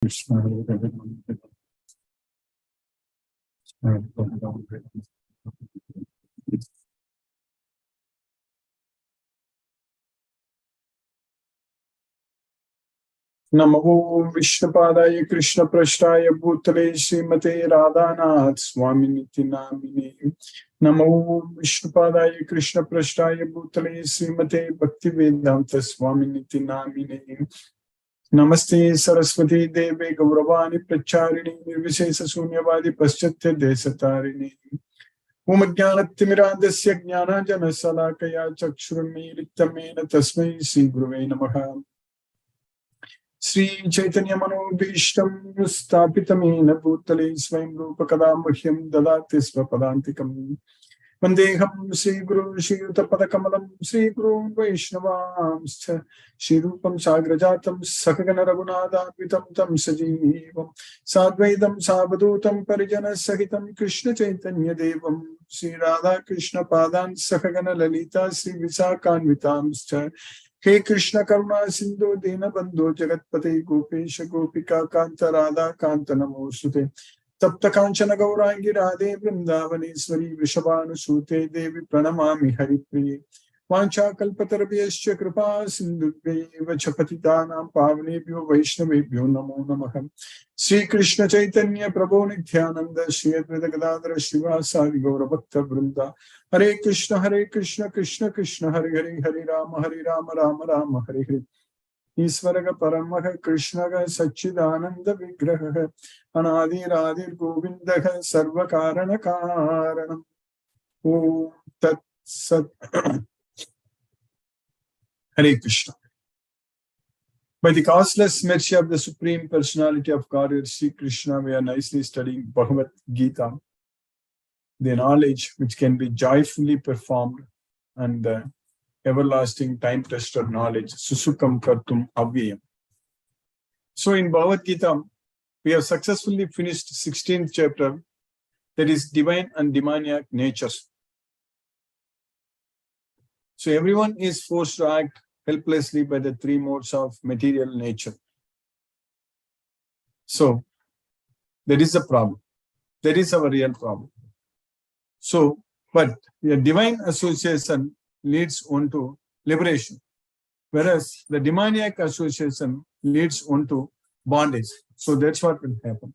Krishna Namo Vishnupadaya Krishna Prashtaya Bhutale Srimate Radhanath Swaminiti Namine Namo Vishnupadaya Krishna Prashtaya Bhutale Srimate Bhaktivedanta Swaminiti Namine Namaste Saraswati Deve Gauravani Pracharini Nirvishesa Sunyavadi Paschatya Desatarini Umajnanatimirandasya Jnana Jana Salakaya Chakshurunmilitamena Tasmai Sri Guruve Namaha Sri Chaitanya Manobhishtam Stapitamena Bhutale Swayam Rupa Kadambahyam Dadati Svapadantikam Vandeham Sri Guru Shri Utapadakkamalam Sri Guru Vaishnavamscha Shri Rupam Sagrajatam Sakagana Raghunathapitam Tam Sajivam Sadvaidam Savadutam Parijana Sahitam Krishna Chaitanya Devam Sri Radha Krishna Padan Sakagana Lalita Sri Visakanvitamscha He Krishna Karuna Sindhu Dina Bandhu Jagatpate Gopesha Gopika Kanta Radha Kanta Namosute Tapta Kanchana Gaurangi Radhe Vrindavaneshwari Vrishabhanu Sute Devi Pranamami Haripriye Vancha Kalpatarabhyascha Kripa Sindhubhyeva Chapatitanam Pavnebhyo Vaishnavebhyo Namo Namah Sri Krishna Chaitanya Prabhu Nityananda Shri Advaita Gadadhara Srivasadi Gaura Bhakta Vrinda Hare Krishna Krishna Krishna Hare Hare Hare Rama Rama Rama Hare Hare Isvaraga Paramaha Krishnaga Sachidananda Vigraha Anadi Radhir Govindaha Sarva Karana Karanam Om Tat Sat Hare Krishna. By the causeless mercy of the Supreme Personality of Godhead, Sri Krishna, we are nicely studying Bhagavad Gita, the knowledge which can be joyfully performed and the everlasting time-tested knowledge, Susukam Kartum Avyayam. So in Bhagavad Gita, we have successfully finished 16th chapter, that is divine and demoniac natures. So everyone is forced to act helplessly by the three modes of material nature. So that is the problem. That is our real problem. So, but the divine association leads on to liberation, whereas the demoniac association leads on to bondage. So that's what will happen.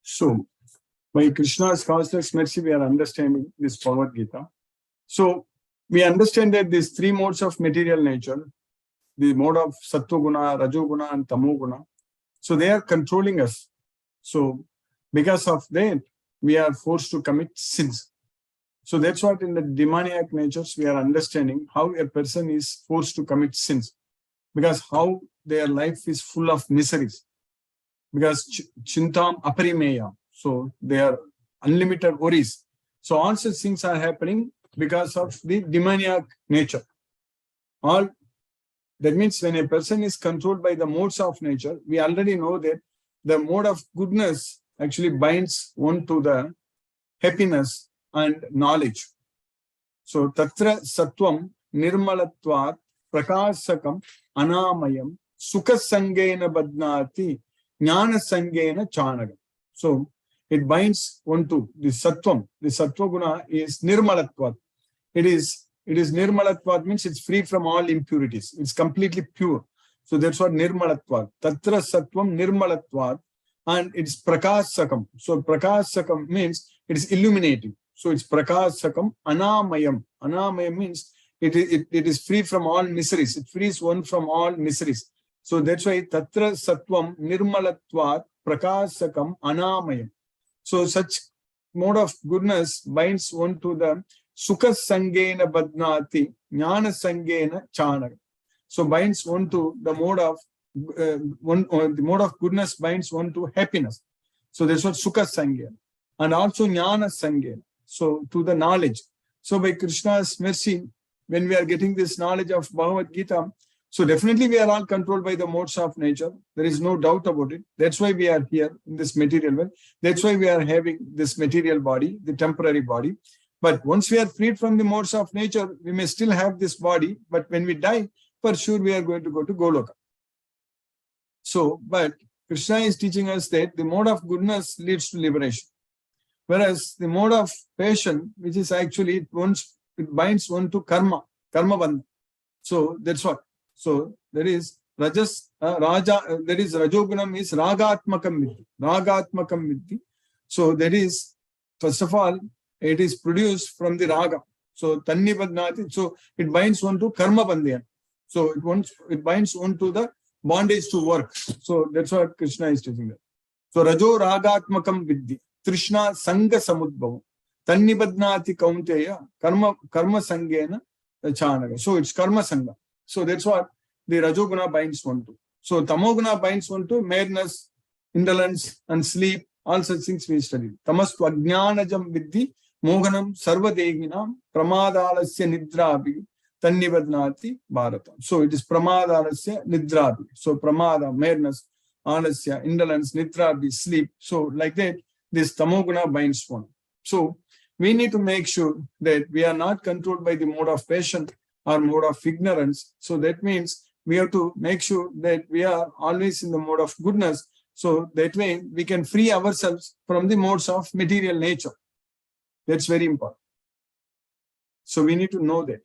So, by Krishna's causeless mercy, we are understanding this Bhagavad Gita. So, we understand that these three modes of material nature, the mode of Sattva Guna, Rajo Guna, and Tamo Guna, so they are controlling us. So, because of that, we are forced to commit sins. So, that's what in the demoniac natures, we are understanding how a person is forced to commit sins. Because how their life is full of miseries. Because Chintam Aparimeya. So they are unlimited worries. So all such things are happening because of the demoniac nature. All that means when a person is controlled by the modes of nature, we already know that the mode of goodness actually binds one to the happiness and knowledge. So Tatra Sattvam Nirmalatvat Prakasakam Anamayam Sukha Sangena Badnati Jnana Sangena Chanagam. So it binds one to the Sattvam. The Sattva Guna is Nirmalatvat. It is Nirmalatvat means it's free from all impurities. It's completely pure. So that's what Nirmalatvat. Tatra Sattvam Nirmalatvat, and it's Prakasakam. So Prakasakam means it is illuminating. So it's Prakasakam Anamayam. Anamayam means it is free from all miseries. It frees one from all miseries. So that's why tatra sattvam nirmalatvat prakasakam anamayam. So such mode of goodness binds one to the sukha sangena badnati jnana sangena chanara. So binds one to the mode of the mode of goodness binds one to happiness. So that's what sukha sangena, and also jnana sangena. So to the knowledge. So by Krishna's mercy, when we are getting this knowledge of Bhagavad Gita, so definitely we are all controlled by the modes of nature. There is no doubt about it. That's why we are here in this material world. That's why we are having this material body, the temporary body. But once we are freed from the modes of nature, we may still have this body. But when we die, for sure we are going to go to Goloka. So, but Krishna is teaching us that the mode of goodness leads to liberation. Whereas the mode of passion, which is actually it binds one to karma bandha. So that's what. So there is rajas, there is rajogunam is ragatmakam viddhi. So there is, first of all, it is produced from the raga. So tanni badnati, so it binds one to karma bandhyan. So it binds one to the bondage to work. So that's what Krishna is teaching there. So rajo ragatmakam viddhi. Trishna sanga samudbhavam. Tanni badnati kaunteya karma sangena chanaga. So it's karma sanga. So that's what the Rajoguna binds one to. So Tamoguna binds one to madness, indolence, and sleep. All such things we study. Tamastu ajnanajam viddhi mohanam sarvadehinam pramadalasya nidrabhi tannibadnati bharata. So it is pramadalasya nidrabhi. So pramada, madness, alasya, indolence, nidrabhi, sleep. So like that, this Tamoguna binds one. So we need to make sure that we are not controlled by the mode of passion or mode of ignorance. So that means we have to make sure that we are always in the mode of goodness. So that way we can free ourselves from the modes of material nature. That's very important. So we need to know that.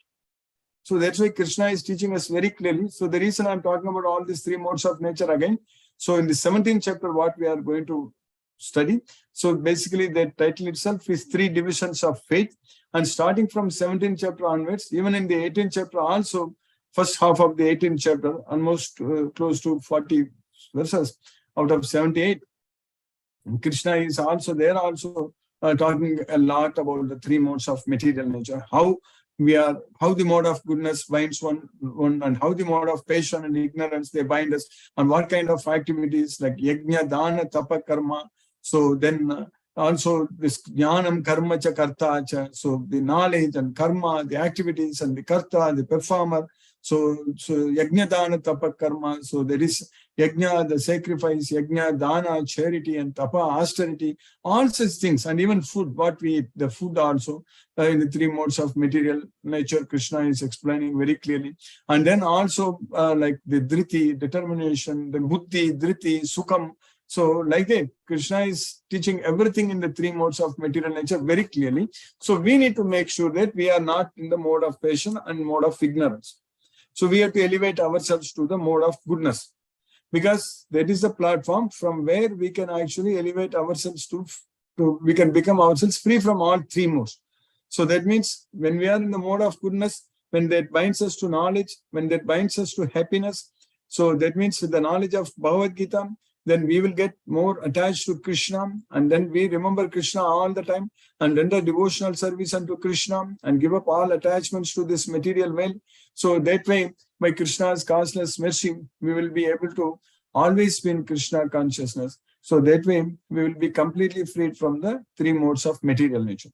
So that's why Krishna is teaching us very clearly. So the reason I'm talking about all these three modes of nature again. So in the 17th chapter, what we are going to study. So basically the title itself is 3 divisions of faith. And starting from 17th chapter onwards, even in the 18th chapter also, first half of the 18th chapter, almost close to 40 verses out of 78. And Krishna is also there, also talking a lot about the 3 modes of material nature, how the mode of goodness binds one, and how the mode of passion and ignorance they bind us, and what kind of activities like yajna, dana, tapa, karma. So then also this jnanam, karma cha, karta cha. So the knowledge and karma, the activities and the karta, the performer. So yajna, dana, tapa, karma. So there is yajna, the sacrifice, yajna, dana, charity, and tapa, austerity, all such things. And even food, what we eat, the food also in the 3 modes of material nature, Krishna is explaining very clearly. And then also like the dhriti, determination, the buddhi, dhriti, sukham. So like that, Krishna is teaching everything in the 3 modes of material nature very clearly. So we need to make sure that we are not in the mode of passion and mode of ignorance. So we have to elevate ourselves to the mode of goodness, because that is the platform from where we can actually elevate ourselves to we can become ourselves free from all 3 modes. So that means when we are in the mode of goodness, when that binds us to knowledge, when that binds us to happiness, so that means with the knowledge of Bhagavad Gita, then we will get more attached to Krishna, and then we remember Krishna all the time and render devotional service unto Krishna and give up all attachments to this material world. So that way, by Krishna's causeless mercy, we will be able to always be in Krishna consciousness. So that way, we will be completely freed from the 3 modes of material nature.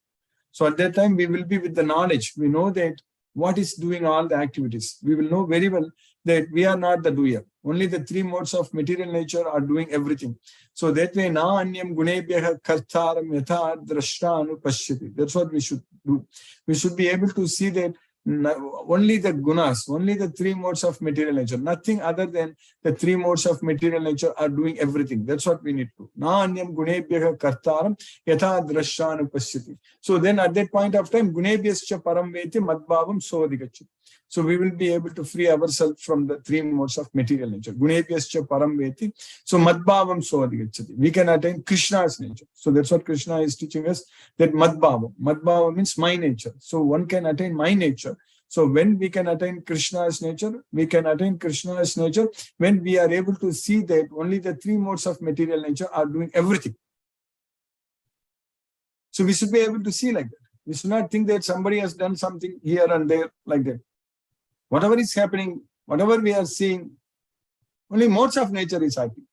So at that time, we will be with the knowledge. We know that what is doing all the activities. We will know very well that we are not the doer. Only the 3 modes of material nature are doing everything. So that way, na anyam gunebhyaha kartaram yatha drashta anupashyati. That's what we should do. We should be able to see that only the gunas, only the 3 modes of material nature, nothing other than the 3 modes of material nature are doing everything. That's what we need to. Na anyam gunebhyaha kartaram yatha drashta anupashyati. So then at that point of time, gunebhyascha param veti madbhavam sodhigachyati. So we will be able to free ourselves from the 3 modes of material nature. Gunebhyascha param veti. So madbhavam sodhigachyati. We can attain Krishna's nature. So that's what Krishna is teaching us, that madbhavam. Madbhavam means my nature. So one can attain my nature. So when we can attain Krishna's nature, we can attain Krishna's nature when we are able to see that only the three modes of material nature are doing everything. So we should be able to see like that. We should not think that somebody has done something here and there like that. Whatever is happening, whatever we are seeing, only modes of nature is acting.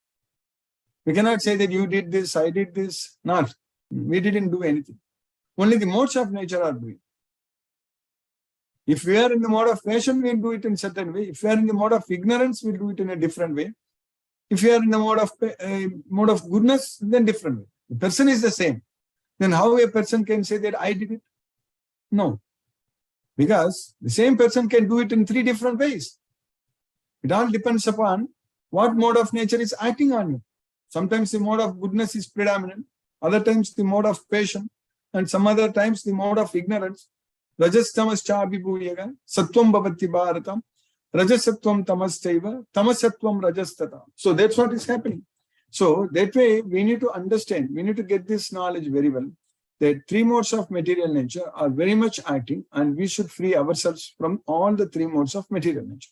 We cannot say that you did this, I did this. Not. We didn't do anything. Only the modes of nature are doing. If we are in the mode of passion, we'll do it in a certain way. If we are in the mode of ignorance, we'll do it in a different way. If we are in the mode of goodness, then different way. The person is the same. Then how a person can say that I did it? No. Because the same person can do it in three different ways. It all depends upon what mode of nature is acting on you. Sometimes the mode of goodness is predominant. Other times the mode of passion. And some other times the mode of ignorance. Rajastamas chabhibhuyaga sattvam bhavati bharatam rajasattvam tamastaiva tamasattvam rajastata. So that's what is happening. So that way we need to understand, we need to get this knowledge very well, that three modes of material nature are very much acting and we should free ourselves from all the three modes of material nature.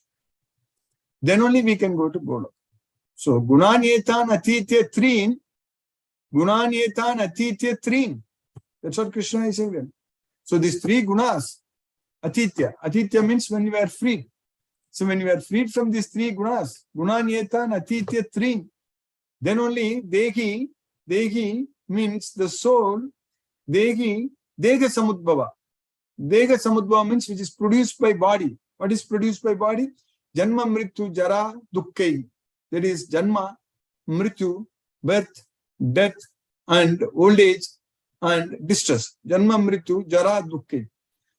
Then only we can go to Golok. So gunanietan atitya treen, gunanietan atitya treen. That's what Krishna is saying then. So these three gunas, atitya. Atitya means when you are freed. So when you are freed from these three gunas, gunanietan atitya treen, then only dehi means the soul, deha samudbhava. Deha samudbhava means which is produced by body. What is produced by body? Janma mrityu jara dukkhi. That is janma, mrityu, birth, death, and old age and distress. Janma mrityu jara dukkhi.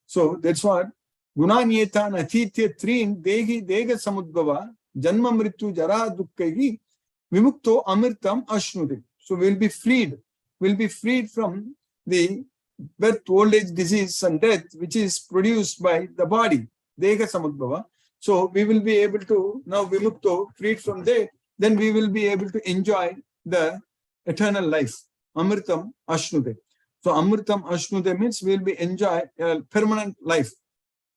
So that's what gunanietan atitya treen deha samudbhava janma mrityu jara dukkhi vimukto amirtam ashnuti. So we'll be freed. We'll be freed from the birth, old age, disease and death which is produced by the body. Deha samudbhava. So we will be able to, now vimukto, freed from that, then we will be able to enjoy the eternal life. Amritam ashnude. So amritam ashnude means we will be enjoy a permanent life,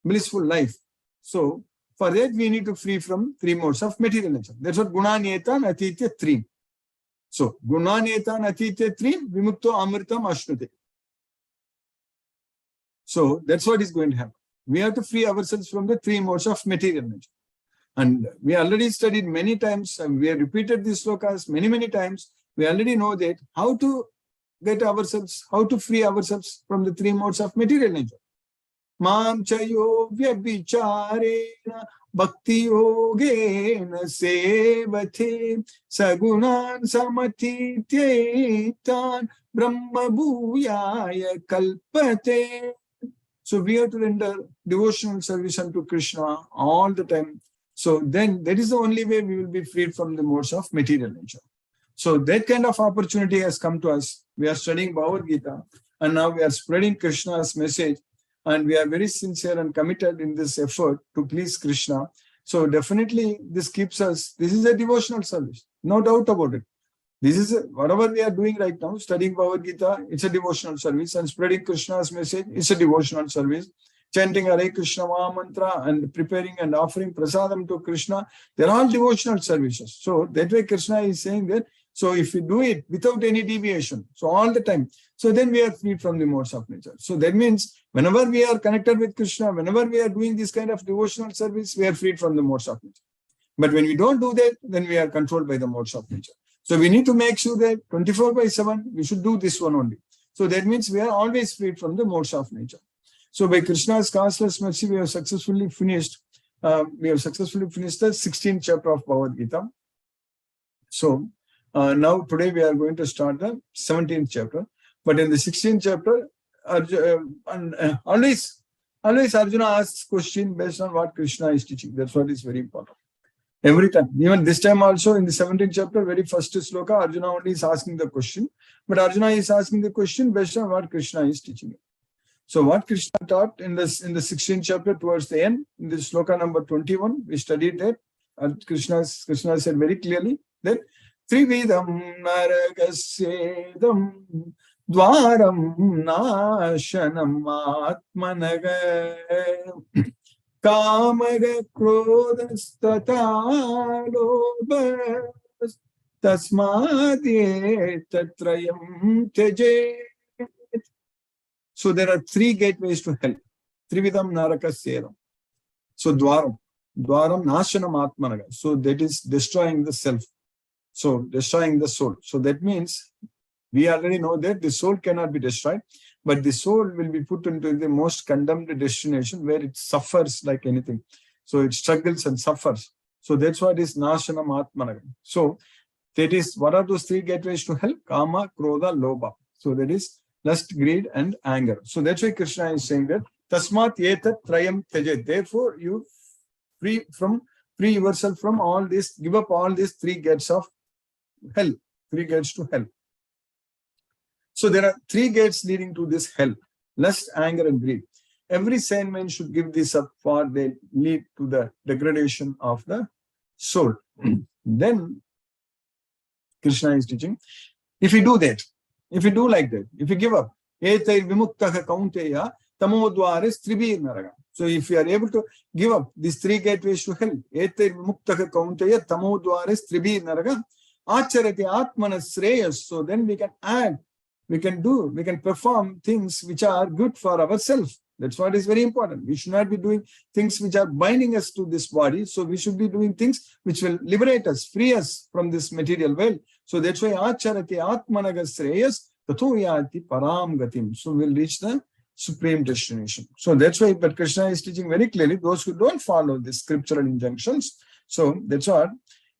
blissful life. So for that we need to free from three modes of material nature. That's what gunanietan atitya treen. So gunanietan atitya treen vimukto amritam ashnude. So that's what is going to happen. We have to free ourselves from the three modes of material nature. And we already studied many times, and we have repeated these slokas many times. We already know that how to get ourselves, how to free ourselves from the three modes of material nature. Mam chayo vyabhicharena bhakti yogena sevate sagunan samatityetan brahma bhuyaya kalpate. So we have to render devotional service unto Krishna all the time. So then that is the only way we will be freed from the modes of material nature. So that kind of opportunity has come to us. We are studying Bhagavad Gita and now we are spreading Krishna's message and we are very sincere and committed in this effort to please Krishna. So definitely this keeps us, this is a devotional service, no doubt about it. This is whatever we are doing right now, studying Bhagavad Gita, it's a devotional service, and spreading Krishna's message, it's a devotional service. Chanting Hare Krishna Maha Mantra and preparing and offering prasadam to Krishna, they're all devotional services. So that way Krishna is saying that, so if we do it without any deviation, so all the time, so then we are free from the modes of nature. So that means whenever we are connected with Krishna, whenever we are doing this kind of devotional service, we are freed from the modes of nature. But when we don't do that, then we are controlled by the modes of nature. So we need to make sure that 24/7, we should do this one only. So that means we are always freed from the modes of nature. So by Krishna's causeless mercy, we have successfully finished the 16th chapter of Bhagavad Gita. So now today we are going to start the 17th chapter. But in the 16th chapter, always Arjuna asks question based on what Krishna is teaching. That's what is very important. Every time, even this time also in the 17th chapter, very first sloka, Arjuna only is asking the question, but Arjuna is asking the question based on what Krishna is teaching. So what Krishna taught in the 16th chapter towards the end, in the sloka number 21, we studied that. And Krishna said very clearly that Trividam naragasedam dwaram nashanam atmanaga Kamaga krodastata lobhas tasmadye tatrayam tyajet. So there are three gateways to hell. Trividam narakasyeram. So dwaram nashanam atmanaga. So that is destroying the self. So destroying the soul. So that means we already know that the soul cannot be destroyed, but the soul will be put into the most condemned destination where it suffers like anything. So it struggles and suffers. So that's what is nashanam atmanaga. So that is, what are those three gateways to hell? Kama, krodha, lobha. So that is lust, greed, and anger. So that's why Krishna is saying that tasmat etat trayam tyajet. Therefore, you free yourself from all this, give up all these three gates of hell, three gates to hell. So there are three gates leading to this hell: lust, anger, and greed. Every sane man should give this up, for they lead to the degradation of the soul. Then Krishna is teaching, if you do that, if you do like that, if you give up, etai vimuktaha kaunteya tamodvares tribir naraga. So if you are able to give up these three gateways to hell, etai vimuktaha kaunteya tamodvares tribir naraga, acharati atmanas shreyas. So then we can act, we can perform things which are good for ourselves. That's what is very important. We should not be doing things which are binding us to this body. So we should be doing things which will liberate us, free us from this material world. So that's why acharati atmanaga shreyas tato yati param gatim. So we'll reach the supreme destination. So that's why, but Krishna is teaching very clearly, those who don't follow the scriptural injunctions. So that's what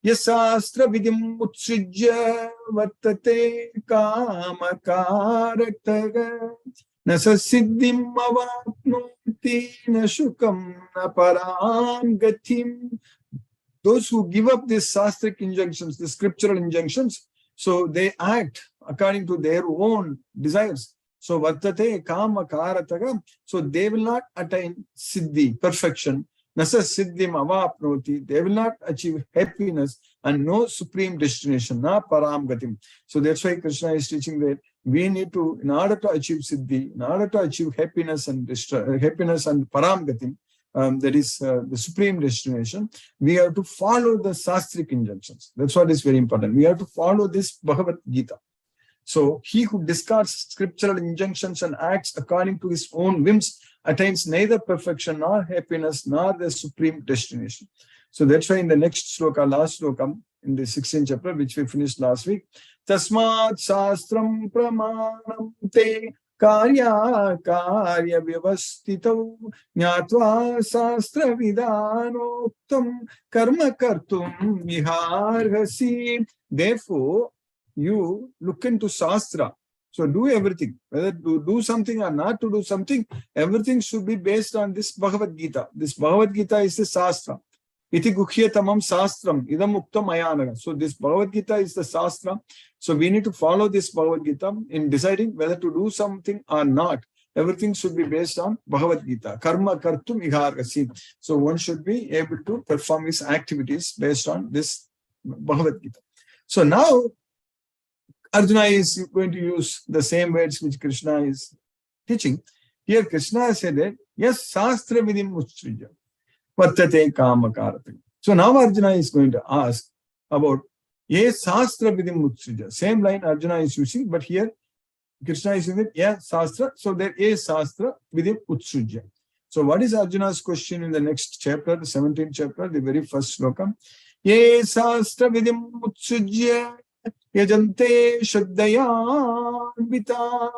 Yasastra vidim utsrijya vartate kamakarataga nasa siddhim avapnoti nashukam naparam gatim. Those who give up these sastric injunctions, the scriptural injunctions, so they act according to their own desires. So vartate kamakarataga, so they will not attain siddhi, perfection. Nasa siddhim avapnoti, they will not achieve happiness and no supreme destination, na param gatim. So that's why Krishna is teaching that we need to, in order to achieve siddhi, in order to achieve happiness and param gatim, that is the supreme destination, we have to follow the sastric injunctions. That's what is very important. We have to follow this Bhagavad Gita. So he who discards scriptural injunctions and acts according to his own whims attains neither perfection nor happiness nor the supreme destination. So that's why in the next sloka, last sloka, in the 16th chapter, which we finished last week, Tasmat Sastram Pramanam Te Karya Vyavastitau Nyatva Sastra Vidanoktam Karma Kartum Viharhasi. Therefore, you look into Shastra. So do everything, whether to do something or not to do something, everything should be based on this Bhagavad Gita. This Bhagavad Gita is the Shastra. Iti guhyatamam Shastram idam uktam ayanaga. So this Bhagavad Gita is the Shastra. So we need to follow this Bhagavad Gita in deciding whether to do something or not. Everything should be based on Bhagavad Gita. Karma kartum ihargasi. So one should be able to perform his activities based on this Bhagavad Gita. So now Arjuna is going to use the same words which Krishna is teaching. Here Krishna said that, yes, Shastra vidim utsrija vartate kamakarate. So now Arjuna is going to ask about, yes, Shastra vidim utsrija. Same line Arjuna is using, but here Krishna is saying that, yes, Shastra. So there is Shastra vidim utsrija. So what is Arjuna's question in the next chapter, the 17th chapter, the very first sloka? Yes, Shastra vidim utsrija Yajante Shraddhayanvita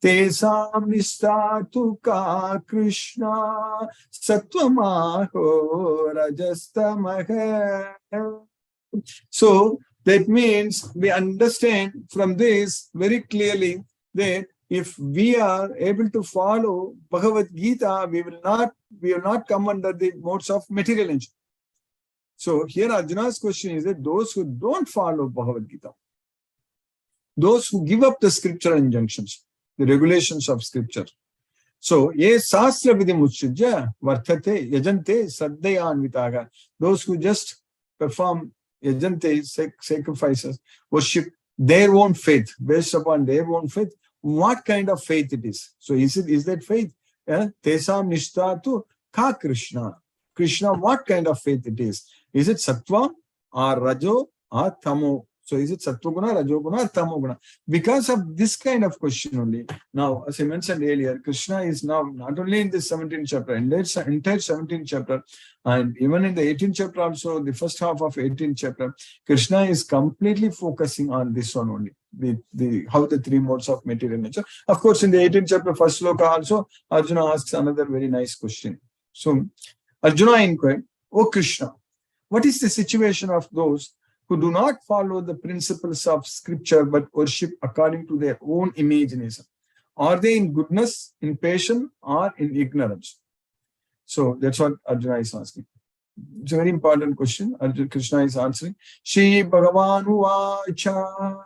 Tesam Nistatu Ka Krishna Satvamaho Rajastamaha. So that means we understand from this very clearly that if we are able to follow Bhagavad Gita, we will not come under the modes of material enjoyment. So here Arjuna's question is that those who don't follow Bhagavad Gita, those who give up the scriptural injunctions, the regulations of scripture. So, ye sastra vidim utsrija vartate yajante saddhayanvitaga. Those who just perform yajante, sacrifices, worship their own faith, based upon their own faith. What kind of faith it is? So is that faith? Tesam nishtatu Ka Krishna. Krishna, what kind of faith it is? Is it sattva or rajo or tamo? So is it sattva guna, rajo guna, or tamo guna? Because of this kind of question only. Now, as I mentioned earlier, Krishna is now not only in the 17th chapter, in the entire 17th chapter, and even in the 18th chapter also, the first half of 18th chapter, Krishna is completely focusing on this one only. How the three modes of material nature. Of course, in the 18th chapter, first sloka also, Arjuna asks another very nice question. So, Arjuna inquired, "O Krishna, what is the situation of those who do not follow the principles of scripture but worship according to their own imagination? Are they in goodness, in patience, or in ignorance?" So that's what Arjuna is asking. It's a very important question. Arjuna Krishna is answering. Shri Bhagavan Uvacha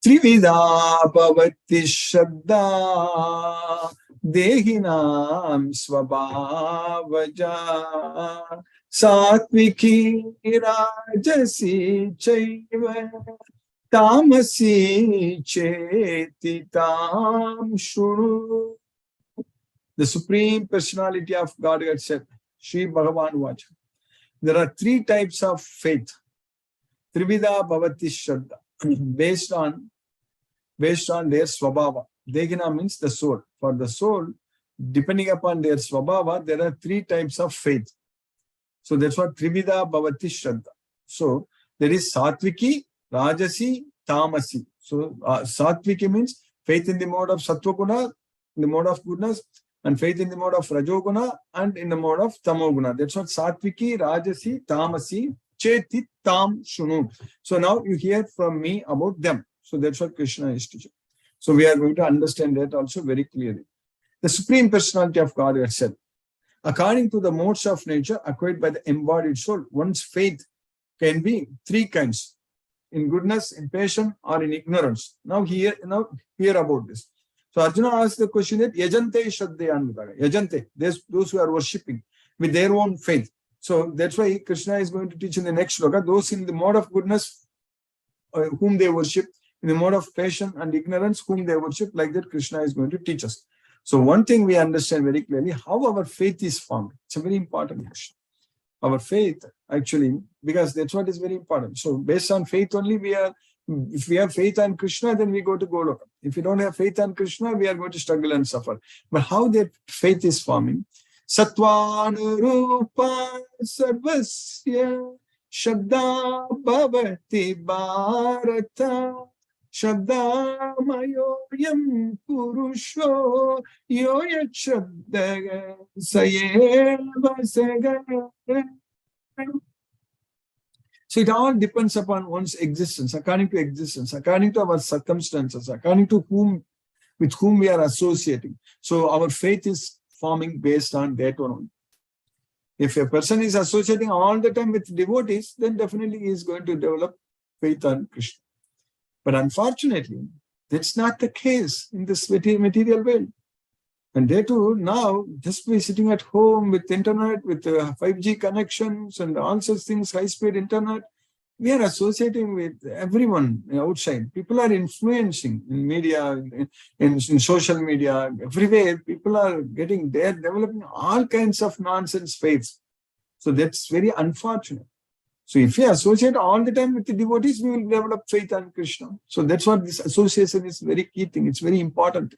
Trivida Bhavati Shraddha Dehinam Svabhavaja Satviki Rajasi Chaiva Tamasi Chetitam Shuru. The Supreme Personality of Godhead said, Shri Bhagavan Vacha, there are three types of faith. Trivida Bhavati Shraddha, based on their swabhava. Degina means the soul. For the soul, depending upon their swabhava, there are three types of faith. So that's what Trivida Bhavati Shraddha. So there is Satviki, Rajasi, Tamasi. So Satviki means faith in the mode of Sattva Guna, in the mode of goodness, and faith in the mode of Rajoguna and in the mode of Tamoguna. That's what Satviki, Rajasi, Tamasi, Cheti, Tam, Shunu. So now you hear from me about them. So that's what Krishna is teaching. So we are going to understand that also very clearly. The Supreme Personality of God said, according to the modes of nature acquired by the embodied soul, one's faith can be three kinds: in goodness, in patience, or in ignorance. Now hear about this. So Arjuna asked the question that Yajante Shraddhayan, Yajante, those who are worshipping with their own faith. So that's why Krishna is going to teach in the next shloka, those in the mode of goodness whom they worship, in the mode of patience and ignorance whom they worship, like that Krishna is going to teach us. So one thing we understand very clearly, how our faith is formed. It's a very important question. Our faith, actually, because that's what is very important. So based on faith only, if we have faith on Krishna, then we go to Goloka. If we don't have faith on Krishna, we are going to struggle and suffer. But how that faith is forming? Sattvanurupa sarvasya Shraddha bhavati bharata Shraddha mayoyam purusho yoya shraddha sayeva saga. So it all depends upon one's existence, according to our circumstances, according to with whom we are associating. So our faith is forming based on that one. If a person is associating all the time with devotees, then definitely he is going to develop faith on Krishna. But unfortunately, that's not the case in this material world. And they too, now, just by sitting at home with internet, with 5G connections and all such things, high-speed internet, we are associating with everyone outside. People are influencing in media, in social media, everywhere. People are developing all kinds of nonsense faiths. So that's very unfortunate. So if we associate all the time with the devotees, we will develop faith on Krishna. So that's what this association is very key thing. It's very important.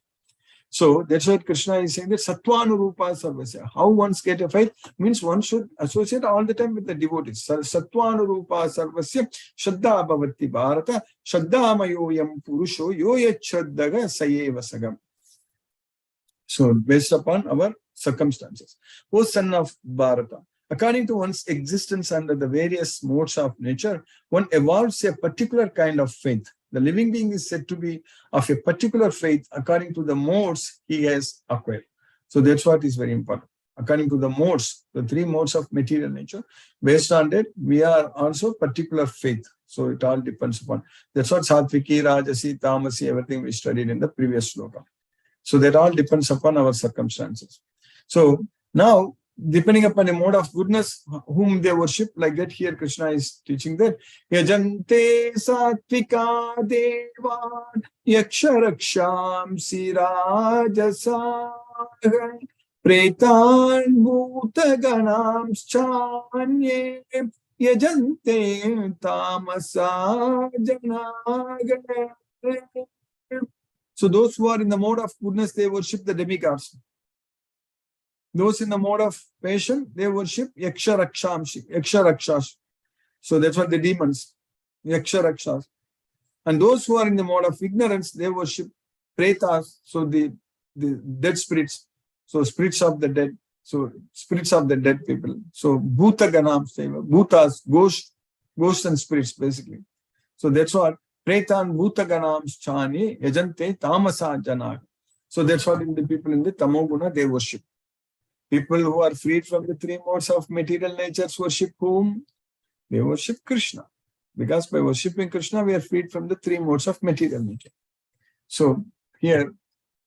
So that's why Krishna is saying that Sattvanurupa Sarvasya. How one gets a faith means one should associate all the time with the devotees. Sattvanurupa Sarvasya Shraddha Bhavati Bharata Shraddha Mayoyam Purusho Yoya Shraddhaga Sayeva Sagam. So based upon our circumstances. O son of Bharata, according to one's existence under the various modes of nature, one evolves a particular kind of faith. The living being is said to be of a particular faith according to the modes he has acquired. So that's what is very important. According to the modes, the three modes of material nature, based on that, we are also particular faith. So it all depends upon. That's what Satviki, Rajasi, Tamasi, everything we studied in the previous sloka. So that all depends upon our circumstances. So now depending upon the mode of goodness whom they worship, like that here Krishna is teaching that yajante satvika devan yaksharakshamsi sirajasa pretan bhutaganam chanye yajante tamasa janagare. So those who are in the mode of goodness, they worship the demigods. Those in the mode of passion, they worship Yaksharakshamshi. So that's what the demons, Yaksharakshas. And those who are in the mode of ignorance, they worship Pretas, so the dead spirits. So spirits of the dead. So spirits of the dead people. So Bhutaganam, Bhutas, ghosts and spirits basically. So that's what Pretan Bhutaganam Chani Yajante Tamasa Janag. So that's what the people in the Tamoguna they worship. People who are freed from the three modes of material natures worship whom? They worship Krishna. Because by worshipping Krishna, we are freed from the three modes of material nature. So here,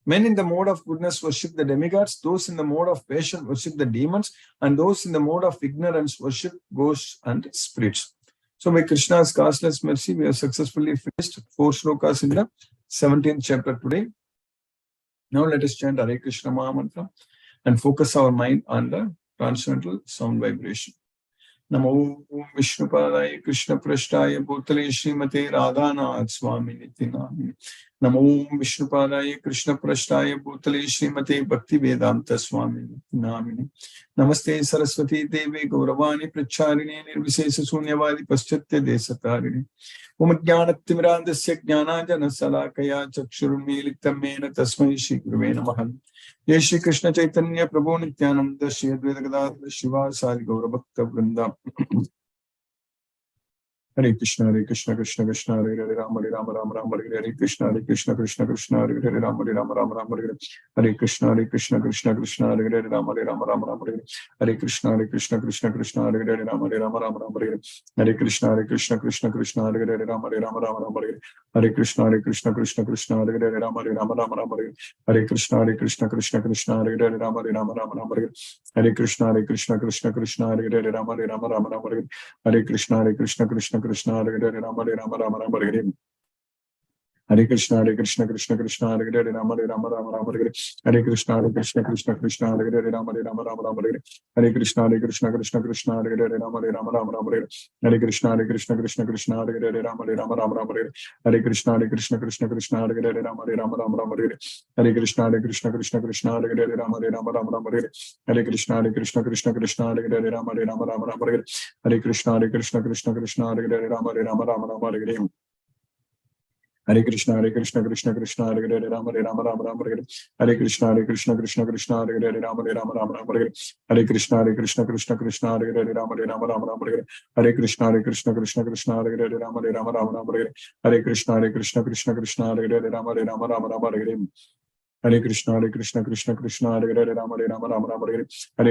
men in the mode of goodness worship the demigods, those in the mode of passion worship the demons, and those in the mode of ignorance worship ghosts and spirits. So by Krishna's causeless mercy, we have successfully finished 4 shlokas in the 17th chapter today. Now let us chant Hare Krishna Mahamantra and focus our mind on the transcendental sound vibration. Namo Vishnupadaya Krishna Prashtaya Bhutale Srimate Radhanath Swami Nitinamini. Namo Vishnupadaya Krishna Prashtaya Bhutale Srimate Bhakti Vedanta Swami Nitinamini. Namaste Saraswati Devi Gauravani Pracharini Nirvisesa Sunyavadi Paschatya Desatarini. Umajnanattimirandasya Jnananjana Salakaya Chakshurunmilitam Mena Tasmai Shri Guruve Namaha. Ye Shri Krishna Chaitanya Prabhu Nityananda Shri Advaita Gadadhara Shiva Sari Gaura Bhakta Vrinda. Hare Krishna Krishna Krishna Hare Hare Rama Rama Rama Hare Krishna Krishna Krishna Hare Hare Rama Rama Hare Krishna Krishna Krishna Hare Hare Rama Rama Hare Krishna Krishna Krishna Hare Hare Rama Rama Hare Krishna Krishna Krishna Hare Hare Rama Rama Hare Krishna Krishna Krishna Hare Hare Rama Rama Hare Krishna Krishna Krishna Hare Hare Rama Rama Hare Krishna Krishna Krishna Hare Hare Rama Rama Hare Krishna Krishna Krishna Hare Hare Rama Rama Hare Hare Krishna Krishna Krishna Hare Hare Rama Rama Hare Krishna Krishna Krishna Hare Hare Rama Rama Hare Krishna Krishna Krishna Hare Hare Rama Rama Hare Krishna Krishna Krishna Hare Hare Rama Rama Hare Krishna Krishna Krishna Hare Hare Rama Rama Hare Krishna Krishna Krishna Hare Hare Rama Rama Hare Krishna Krishna Krishna Hare Hare Rama Rama Hare Krishna Krishna Krishna Hare Hare Rama Rama Hare Krishna Krishna Krishna Hare Hare Rama Rama Hare Krishna Krishna Krishna Hare Hare Rama Rama Hare Krishna Krishna Krishna Hare Hare Rama Rama Hare Krishna Krishna Krishna Hare Hare Rama Rama Hare Krishna Krishna Krishna Hare Hare Rama Rama Hare Krishna Krishna Hare Hare Rama Rama Hare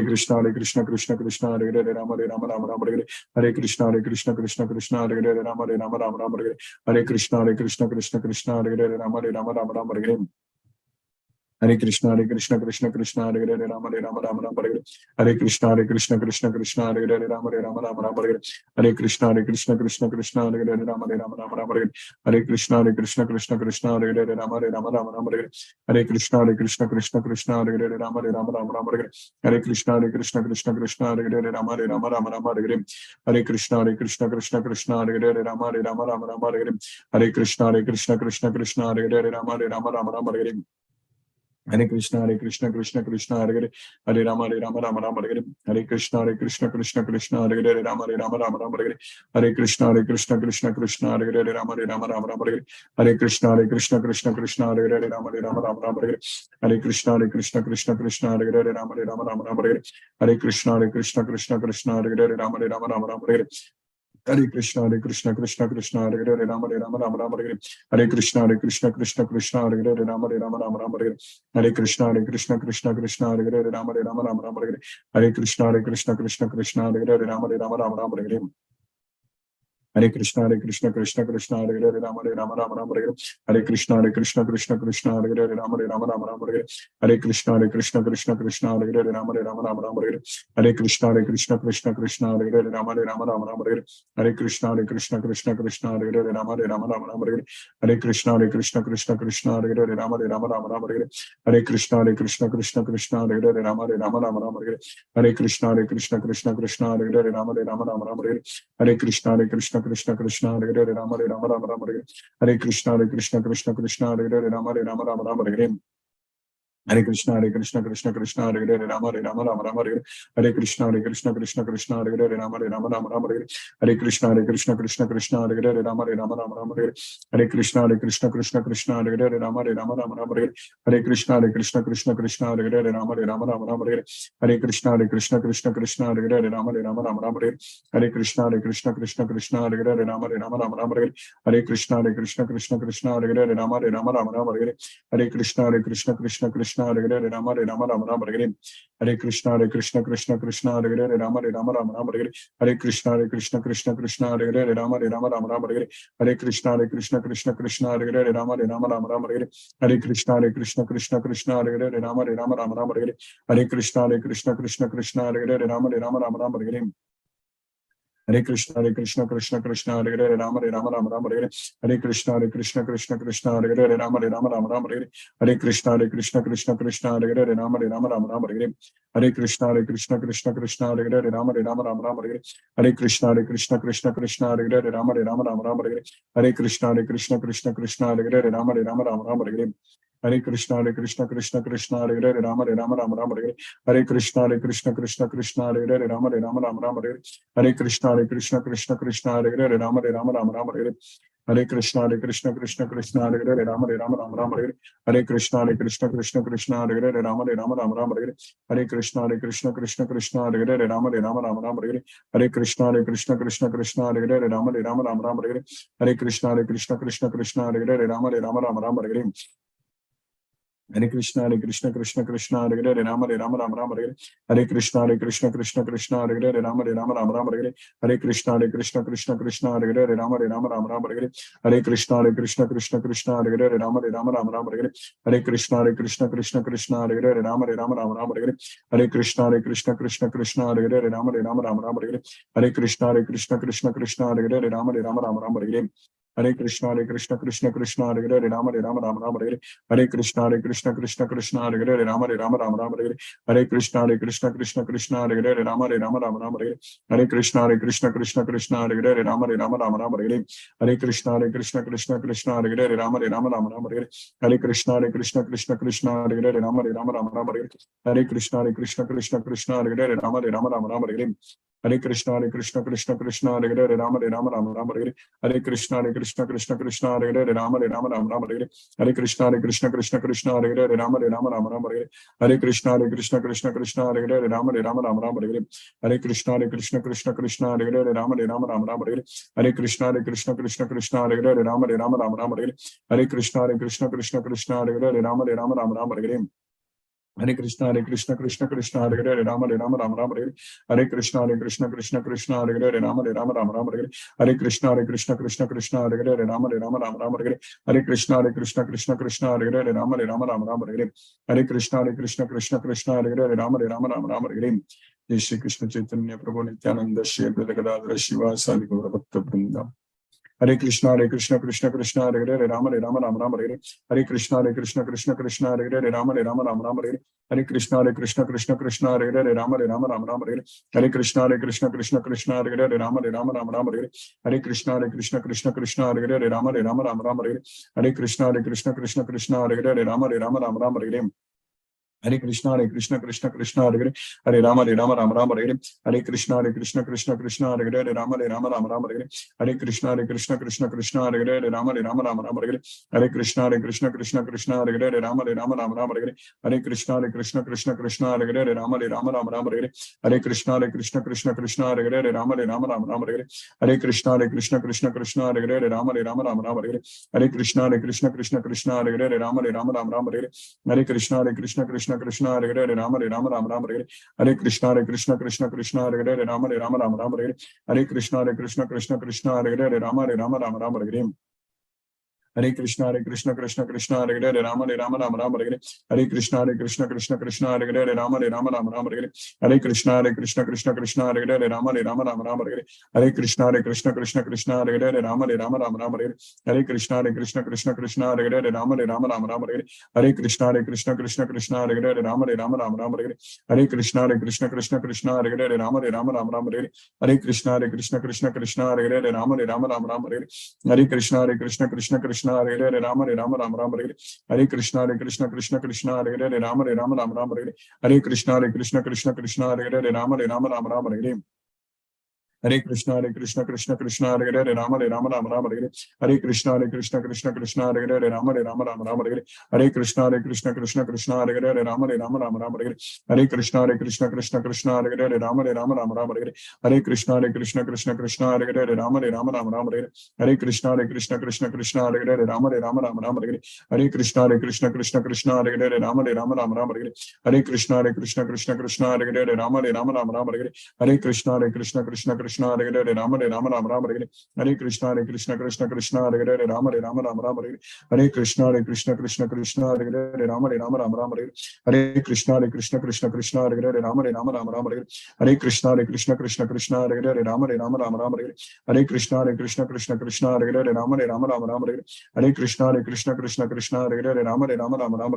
Krishna Krishna Krishna Hare Hare Rama Rama Hare Krishna Krishna Krishna Hare Hare Rama Rama Hare Krishna Krishna Krishna Hare Hare Rama Rama Hare Krishna Krishna Hare Hare Rama Hare Krishna Krishna Krishna Hare Hare Rama Hare Krishna Krishna Krishna Hare Hare Rama Hare Krishna Krishna Krishna Hare Hare Rama Hare Krishna Krishna Krishna Hare Hare Rama Hare Krishna Krishna Krishna Hare Hare Rama Hare Krishna Krishna Krishna Hare Hare Rama Hare Krishna Krishna Krishna Hare Hare Rama Hare Krishna Krishna Hare Hare Hare Rama Hare Hare Krishna Krishna Hare Hare Rama Hare Krishna Krishna Krishna Hare Hare Rama Hare Krishna Krishna Hare Hare Rama Hare Krishna Krishna Hare Hare Rama Hare Krishna Krishna Hare Hare Rama Hare Krishna Krishna Krishna Hare Hare Rama Hare Krishna Krishna Hare Hare Rama Hare Krishna Krishna Krishna Hare Hare Rama Hare Krishna Krishna Krishna Hare Hare Rama Hare Krishna Krishna Krishna Hare Hare Hare Rama Rama Hare Hare Krishna Krishna Krishna Hare Hare Hare Rama Rama Hare Hare Krishna Krishna Krishna Hare Hare Hare Rama Rama Hare Hare Krishna Krishna Krishna Hare Hare Hare Rama Rama Hare Hare Krishna Krishna Krishna Hare Hare Hare Rama Rama Hare Hare Krishna Krishna Krishna Hare Hare Hare Rama Rama Hare Hare Krishna Krishna Krishna Hare Hare Rama Rama Hare Hare Krishna Krishna Krishna Hare Hare Rama Rama Hare Hare Krishna Krishna Hare Hare Rama Hare Hare Krishna Krishna Hare Hare Rama Hare Hare Krishna Krishna Hare Hare Rama Hare Hare Krishna Krishna Hare Hare Rama Hare Hare Krishna Krishna Hare Hare Rama Hare Hare Krishna Krishna Hare Hare Rama Hare Hare Krishna Krishna Hare Hare Rama Hare Hare Krishna Krishna Hare Hare Rama Hare Hare Krishna Krishna Hare Hare Rama Hare Hare Krishna Krishna Hare Hare Rama Hare Hare Krishna Krishna Hare Hare Rama Hare Hare Krishna Krishna Hare Hare Rama Hare Hare Krishna Krishna Hare Hare Rama Hare Hare Krishna Krishna Hare Hare Rama Hare Hare Krishna Krishna Hare Hare Rama Hare Hare Krishna Krishna Hare Hare Rama Hare Hare Krishna Hare Hare Rama Hare Hare Krishna Krishna Hare Hare Rama Hare Hare Krishna Krishna Hare Hare Rama Hare Hare Krishna Krishna Hare Hare Rama Hare Hare Krishna Krishna Hare Hare Rama Hare Hare Krishna Krishna Hare Hare Rama Hare Hare Krishna Krishna Hare Hare Rama Hare Hare Krishna Krishna Hare Hare Rama Hare Hare Krishna Krishna Hare Hare Rama Hare Hare Krishna Krishna Hare Hare Rama Hare Hare Krishna Krishna Hare Hare Rama Hare Hare Krishna Krishna Hare Hare Rama Hare Hare Krishna Krishna Hare Hare Rama Hare Hare Krishna Krishna Hare Hare Rama Hare Hare Krishna Hare Hare Rama Hare Hare Krishna Krishna Hare Hare Rama Hare Hare Krishna Krishna Hare Hare Rama Hare Hare Krishna Krishna Hare Hare Rama Hare Hare Krishna Krishna Hare Hare Rama Hare Hare Krishna Krishna Hare Hare Rama Hare Hare Krishna Krishna Hare Hare Rama Hare Hare Krishna Krishna Hare Hare Rama Hare Hare Krishna Krishna Hare Hare Rama Hare Hare Krishna Krishna Hare Hare Rama Hare Hare Krishna Krishna Hare Hare Rama Hare Hare Krishna Krishna Hare Hare Rama Hare Hare Krishna Krishna Hare Hare Rama Hare Hare Krishna Krishna Hare Hare Rama Hare Hare Krishna Krishna Hare Hare Rama Hare Hare Krishna Krishna Hare Hare Rama Hare Hare Krishna Krishna Hare Hare Rama Hare Hare Krishna Krishna Hare Hare Rama Hare Hare Krishna Krishna Hare Hare Rama Hare Hare Krishna Krishna Hare Hare Rama Hare Hare Krishna Krishna Hare Hare Rama Hare Hare Krishna Krishna Hare Hare Rama Hare Hare Krishna Krishna Hare Hare Rama Hare Hare Krishna Krishna Hare Hare Rama Hare Hare Krishna Krishna Hare Hare Rama Hare Hare Krishna Krishna Hare Hare Rama Hare Jai Shri Krishna Chaitanya Prabhu Nityananda Shri Advaita Gadadhara Shiva Sadi Gaura Bhakta Vrinda Hare Krishna Krishna Hare Hare Rama Hare Hare Krishna Krishna Hare Hare Rama Hare Hare Krishna Krishna Hare Hare Rama Hare Hare Krishna Krishna Hare Hare Rama Hare Hare Krishna Krishna Hare Hare Rama Hare Hare Krishna Krishna Hare Hare Rama Hare Hare Krishna Krishna Hare Hare Hare Rama Rama Hare Hare Krishna Krishna Hare Hare Rama Hare Hare Krishna Krishna Hare Hare Rama Hare Hare Krishna Krishna Hare Hare Rama Hare Hare Krishna Krishna Hare Hare Rama Hare Hare Krishna Krishna Hare Hare Rama Hare Hare Krishna Krishna Hare Hare Rama Hare Hare Krishna Krishna Hare Hare Rama Hare Hare Krishna Krishna Krishna Krishna Hare Hare Rama Rama Rama Rama Hare Hare Krishna Krishna Krishna Krishna Hare Hare Rama Rama Rama Rama Hare Hare Krishna Krishna Krishna Krishna Hare Hare Rama Rama Rama Rama Hare Hare Krishna Krishna Krishna Hare Hare Rama Rama Rama Rama Hare Krishna Krishna Krishna Krishna Hare Hare Rama Rama Rama Rama Hare Krishna Krishna Krishna Krishna Hare Hare Rama Rama Rama Rama Hare Krishna Krishna Krishna Krishna Hare Hare Rama Rama Rama Rama Hare Krishna Krishna Krishna Krishna Hare Hare Rama Rama Rama Rama Hare Krishna Krishna Krishna Krishna Hare Hare Rama Rama Rama Rama Hare Krishna Krishna Krishna Krishna Hare Hare Rama Rama Rama Rama Hare Krishna Krishna Krishna Krishna Hare Hare Rama Rama Rama Rama Hare Krishna Krishna Krishna Krishna Hare Hare Rama Rama Rama Rama Hare Krishna Krishna Krishna Krishna Hare Hare Rama Rama Rama Rama Hare Krishna Krishna Krishna Krishna Hare Hare Rama Rama Rama Rama Hare Krishna Krishna Krishna Hare Hare Rama Rama Rama Rama Hare Krishna Krishna Krishna Krishna Hare Hare Rama Rama Rama Rama Hare Krishna Krishna Krishna Krishna Hare Hare Rama Rama Rama Rama Hare Krishna Krishna Krishna Krishna Hare Hare Rama Rama Rama Rama Hare Krishna Krishna Krishna Krishna Hare Hare Rama Rama Rama Rama Hare Krishna Krishna Krishna Krishna Hare Hare Rama Rama Rama Rama Hare Krishna Krishna Krishna Krishna Hare Hare Rama Rama Rama Rama Hare Krishna Krishna Krishna Krishna Hare Hare Rama Rama Rama Rama Hare Krishna Krishna Krishna Krishna Hare Hare Rama Rama Rama Rama Hare Krishna Krishna Krishna Krishna Hare Hare Rama Rama Rama Rama Hare Krishna Krishna Krishna Krishna Hare Hare Rama Rama Rama Rama Hare Krishna Krishna Krishna Krishna Hare Hare Rama Rama Rama Rama Hare Krishna Krishna Krishna Krishna Hare Hare Rama Rama Rama Rama Hare Krishna Krishna Krishna Krishna Hare Hare Rama Rama Rama Rama Hare Krishna Krishna Krishna Krishna Hare Hare Rama Rama Rama Rama Hare Krishna Krishna Krishna Krishna Hare Hare Rama Rama Rama Rama Hare Krishna Krishna Krishna Krishna Hare Hare Rama Rama Rama Rama Hare Krishna Krishna Krishna Krishna Hare Hare Rama Rama Rama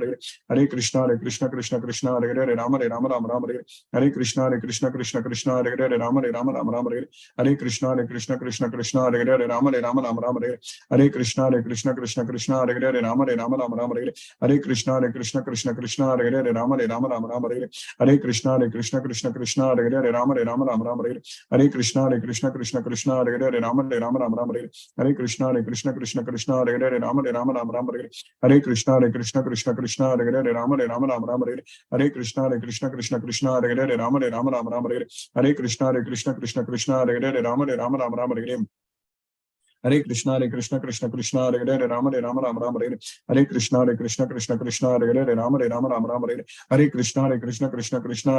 Rama Hare Krishna Krishna Krishna Krishna Hare Hare Rama Rama Rama Rama Hare Krishna Krishna Krishna Krishna Hare Hare Rama Rama Rama Rama Hare Krishna Krishna Krishna Krishna Hare Hare Rama Rama Rama Rama Hare Krishna Krishna Krishna Krishna Hare Hare Rama Rama Rama Rama Hare Krishna Krishna Krishna Krishna Hare Hare Rama Rama Rama Rama Hare Krishna Krishna Krishna Krishna Hare Hare Rama Rama Rama Rama Hare Krishna Krishna Krishna Krishna Hare Hare Rama Rama Rama Rama Hare Krishna Krishna Krishna Krishna Hare Hare Rama Rama Rama Rama Hare Krishna Krishna Krishna Hare Hare Rama Rama Rama Rama Hare Krishna Krishna Krishna Krishna Hare Hare Rama Rama Rama Rama Hare Krishna Krishna Krishna Krishna Hare Hare Rama Rama Rama Rama Hare Krishna Krishna Krishna Krishna Hare Hare Rama Rama Rama Rama Hare Krishna Krishna Krishna Krishna Hare Hare Rama Rama Rama Rama Hare Krishna Krishna Krishna Krishna Hare Hare Rama Rama Rama Rama Hare Krishna Krishna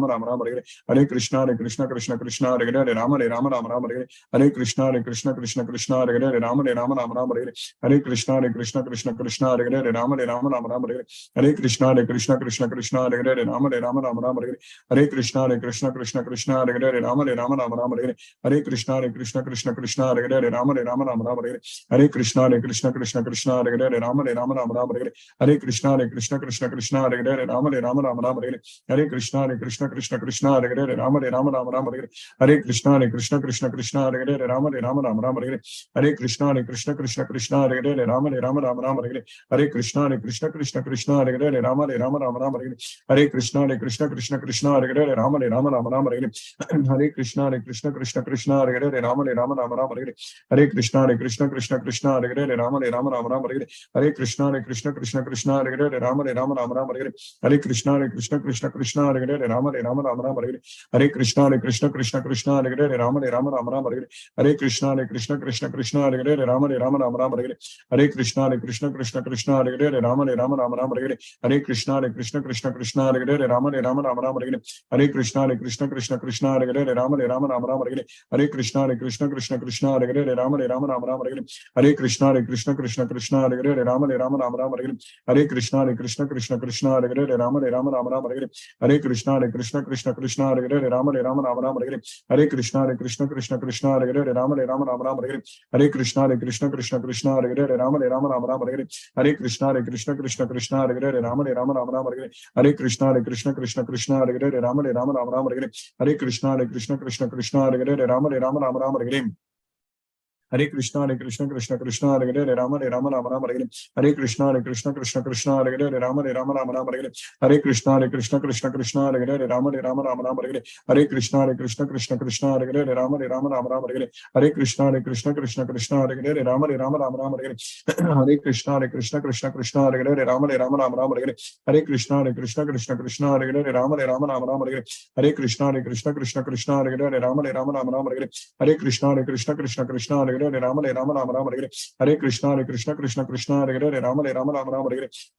Krishna Krishna Hare Hare Rama Rama Rama Rama Hare Krishna Krishna Krishna Krishna Hare Hare Rama Rama Rama Rama Hare Krishna Krishna Krishna Krishna Hare Hare Rama Rama Rama Rama Hare Krishna Krishna Krishna Krishna Hare Hare Rama Rama Rama Rama Hare Krishna Krishna Krishna Krishna Hare Hare Rama Rama Rama Rama Hare Krishna Krishna Krishna Krishna Hare Hare Rama Rama Rama Rama Hare Krishna Krishna Krishna Krishna Hare Hare Rama Rama Rama Rama Hare Krishna Krishna Krishna Krishna Hare Hare Rama Rama Rama Rama Hare Krishna Krishna Krishna Krishna Hare Hare Rama Rama Rama Rama Hare Krishna Krishna Krishna Krishna Hare Hare Rama Rama Rama Rama Hare Krishna Krishna Krishna Krishna Hare Hare Rama Rama Rama Rama Hare Krishna Krishna Krishna Krishna Hare Hare Rama Rama Rama Rama Hare Krishna Krishna Krishna Krishna Hare Hare Rama Rama Rama Rama Hare Krishna Krishna Krishna Krishna Hare Hare Rama Rama Rama Rama Hare Krishna Krishna Krishna Krishna Hare Hare Rama Rama Rama Rama Hare Krishna Krishna Krishna Krishna Hare Hare Rama Rama Rama Rama Hare Krishna Krishna Krishna Krishna Hare Hare Rama Rama Rama Rama Hare Krishna Krishna Krishna Krishna Hare Hare Rama Rama Rama Rama Hare Krishna Krishna Krishna Krishna Hare Hare Rama Rama Rama Rama Hare Krishna Krishna Krishna Krishna Hare Hare Rama Rama Rama Rama Hare Krishna Krishna Krishna Krishna Hare Hare Rama Rama Rama Rama Hare Krishna Krishna Krishna Krishna Hare Hare Rama Rama Rama Rama Hare Krishna Krishna Krishna Krishna Hare Hare Rama Rama Rama Rama Hare Krishna Krishna Krishna Krishna Hare Hare Rama Rama Rama Rama Hare Krishna Krishna Krishna Krishna Hare Hare Rama Rama Rama Rama Hare Krishna Krishna Krishna Krishna Hare Hare Rama Rama Rama Rama Hare Krishna Krishna Krishna Krishna Hare Hare Rama Rama Rama Rama Hare Krishna Krishna Krishna Krishna Hare Hare Rama Rama Rama Rama Hare Krishna Krishna Krishna Hare Hare Rama Rama Rama Rama Hare Krishna Krishna Krishna Krishna Hare Hare Rama Rama Rama Rama Hare Krishna Krishna Krishna Krishna Hare Hare Rama Rama Rama Rama Hare Krishna Krishna Krishna Krishna Hare Hare Rama Rama Rama Rama Hare Krishna Krishna Krishna Krishna Hare Hare Rama Rama Rama Rama Hare Krishna Krishna Krishna Krishna Hare Hare Rama Rama Rama Rama Hare Krishna Krishna Krishna Krishna Hare Hare Rama Rama Rama Rama Hare Krishna Krishna Krishna Krishna Hare Hare Rama Rama Rama Rama Hare Krishna Krishna Krishna Krishna Hare Hare Rama, Hare Rama, Rama Rama, Hare Krishna, Krishna Krishna, Hare Hare, Hare Rama, Rama, Rama,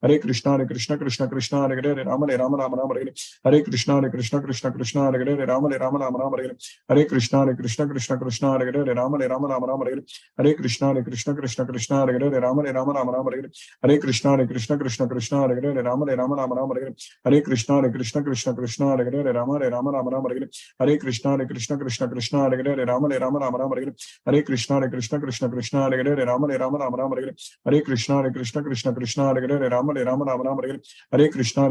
Hare Krishna, Krishna Krishna, Hare Hare, Hare Rama, Rama, Rama, Hare Krishna, Krishna, Hare Hare, Hare Rama, Rama, Rama, Hare Krishna, Krishna, Hare Hare, Hare Rama, Rama, Rama, Hare Krishna, Krishna, Hare Hare, Hare Rama, Rama, Rama, Hare Krishna, Krishna, Hare Hare, Hare Rama, Rama, Rama, Hare Krishna, Krishna, Hare Hare, Hare Rama, Rama, Rama, Hare Krishna, Krishna, Hare Hare, Hare Rama, Rama, Rama, Hare Krishna, Krishna, Hare Hare, Hare Rama, Rama, Rama, Hare Krishna, Krishna, Hare Hare, Hare Rama, Rama, Rama, Hare Krishna,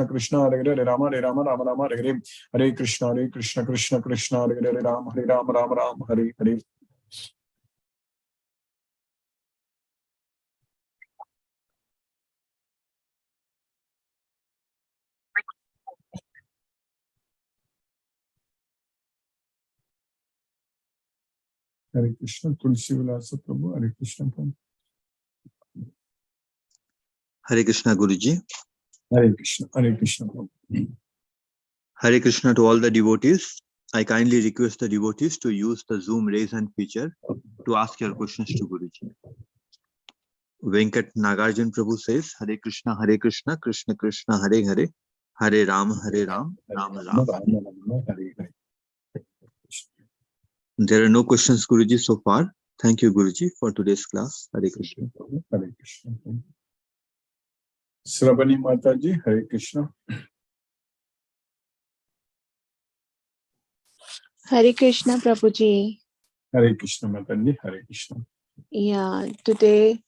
Krishna, Hare Hare, Hare Rama, Rama, Hare Krishna, Krishna, Hare Hare, Hare Rama, Rama, Hare. Hare Krishna, Tulsi Vilasa Prabhu, Hare Krishna Prabhu. Hare Krishna Guruji. Hare Krishna Prabhu. Hare Krishna to all the devotees. I kindly request the devotees to use the Zoom raise hand feature to ask your questions to Guruji. Venkat Nagarjun Prabhu says, Hare Krishna, Krishna Krishna, Hare Hare, Hare Ram, Ram, Ram. There are no questions, Guruji, so far. Thank you, Guruji, for today's class. Hare Krishna. Hare Krishna. Sravani Mataji, Hare Krishna. Hare Krishna, Prabhuji. Hare Krishna Mataji, Hare Krishna. Yeah, today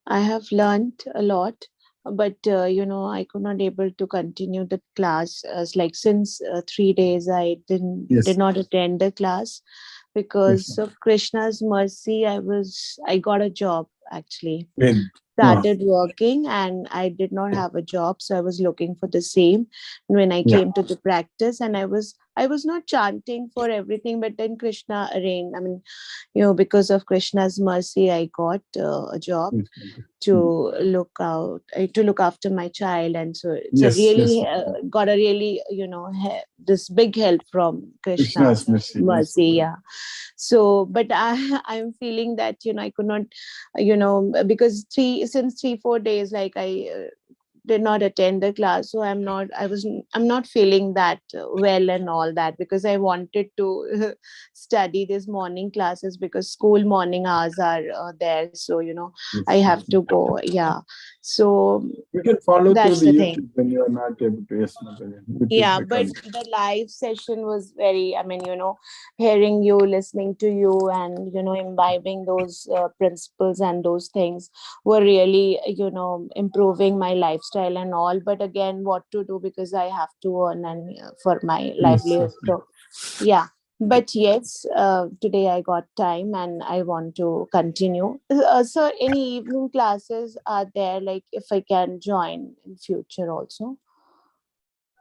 I have learned a lot, but I could not able to continue the class as like since 3 days I did not attend the class because of Krishna's mercy. I got a job actually. Started working and I did not have a job, so I was looking for the same when I came to the practice, and I was not chanting for everything, but then Krishna arranged. I mean, because of Krishna's mercy, I got a job to look after my child, and so it's got a really this big help from Krishna's mercy. Yeah. So, but I'm feeling that I could not, because 3-4 days like I did not attend the class, so I'm not feeling that well and all that, because I wanted to study these morning classes because school morning hours are there, so I have to go. Yeah, so you can follow that's through the the YouTube thing. when you are not able to. Yeah, but the live session was very, hearing you, listening to you, and imbibing those principles and those things were really improving my lifestyle and all. But again, what to do, because I have to earn and for my livelihood. So yeah, but yes, today I got time and I want to continue. So any evening classes are there, like if I can join in future also?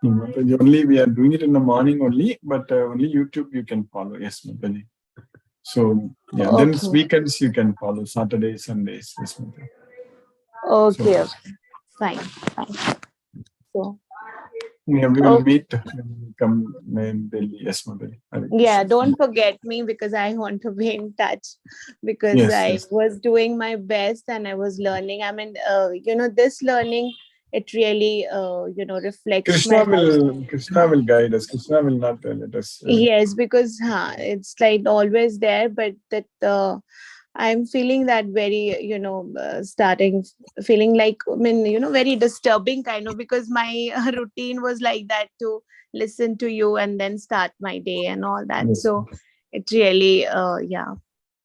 Only we are doing it in the morning only, but only YouTube you can follow. Yes, Mataji. So yeah, then weekends you can follow, Saturdays, Sundays. Yes, Mataji. Okay, fine. So we will meet when we come in Delhi. Yes, Mataji. Yeah, don't forget me, because I want to be in touch, because I was doing my best and I was learning. I mean, this learning, it really reflects Krishna will guide us. Krishna will not let us. Yes, because it's like always there, but that I'm feeling that very starting feeling like, very disturbing kind of, because my routine was like that, to listen to you and then start my day and all that. So it really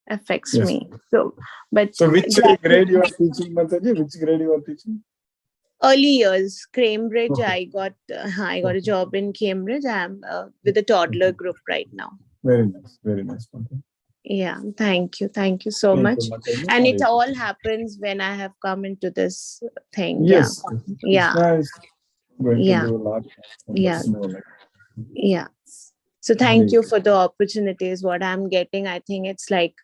affects me. So which grade you are teaching, Mataji? Which grade you are teaching? Early years, Cambridge. I got a job in Cambridge. I'm with a toddler group right now. Very nice, Mataji. Yeah, thank you so much. And it all happens when I have come into this thing. Yes, yeah, Krishna is going to do a lot. Yeah. So thank you for the opportunities. What I'm getting, I think it's like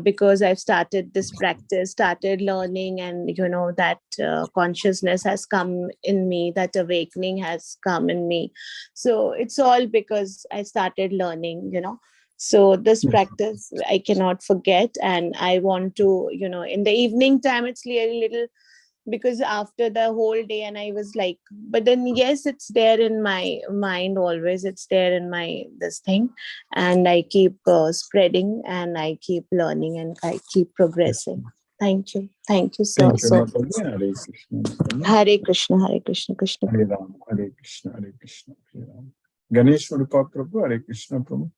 because I've started this practice, started learning, and that consciousness has come in me, that awakening has come in me. So it's all because I started learning, So this practice I cannot forget, and I want to, in the evening time, it's a little, because after the whole day, and I was like, but then yes, it's there in my mind always, it's there in my this thing, and I keep spreading, and I keep learning, and I keep progressing. Thank you so Thank you, much. Mataji. Hare Krishna, Hare Krishna, Krishna Hare Ram, Hare Krishna, Hare Krishna, Hare Ram. Ganesh Urupa Prabhu, Hare Krishna Prabhu.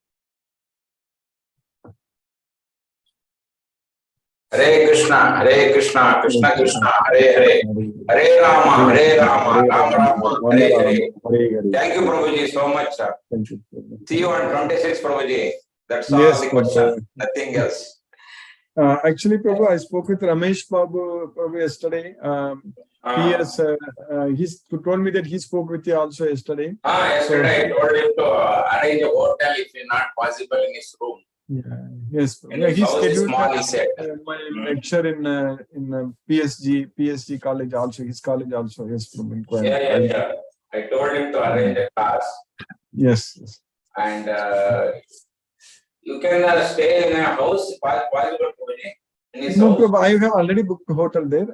Hare Krishna, Krishna Krishna, Hare Hare, Hare Rama, Rama Rama, Hare Hare. Thank you, Prabhuji, so much, sir. Thank you. See you on 26, Prabhuji. That's all Yes, the question, nothing else. Actually, Prabhu, I spoke with Ramesh Babu Prabhu yesterday. He has, he's told me that he spoke with you also yesterday. Yesterday I told him to arrange a hotel if it's not possible in his room. Yeah, yes. And Yeah, his he's house is scheduled small, he said. my lecture in PSG college also. His college also. Yes, Prabhu. Yeah. I told him to arrange a class. Yes. And you can stay in a house, possible, in his No, house. Prabhu, I have already booked a hotel there.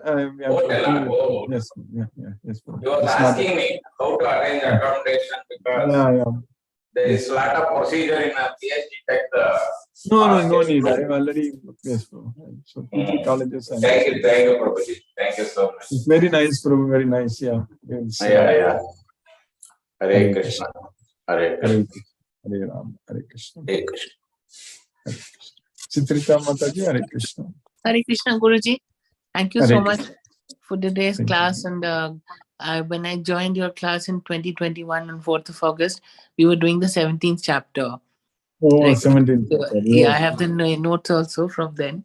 Hotel, yes, Prabhu. He was asking me how to arrange accommodation because there is a lot of procedure in a PhD tech. No need. I have already booked. Yes, Prabhu. So 2-3 colleges. Thank you, Prabhuji. Thank you so much. It's very nice, Prabhu. Very nice. Yeah. Yeah. Hare Krishna. Hare Krishna. Hare Ram. Hare Krishna. Hare Krishna. Chitrita Mataji, Hare Krishna. Hare Krishna, Guruji. Thank you Hare so Krishna. much for today's Thank class. And when I joined your class in 2021 on 4th of August, we were doing the 17th chapter. Oh, Right? 17th. Yeah, I have the notes also from then.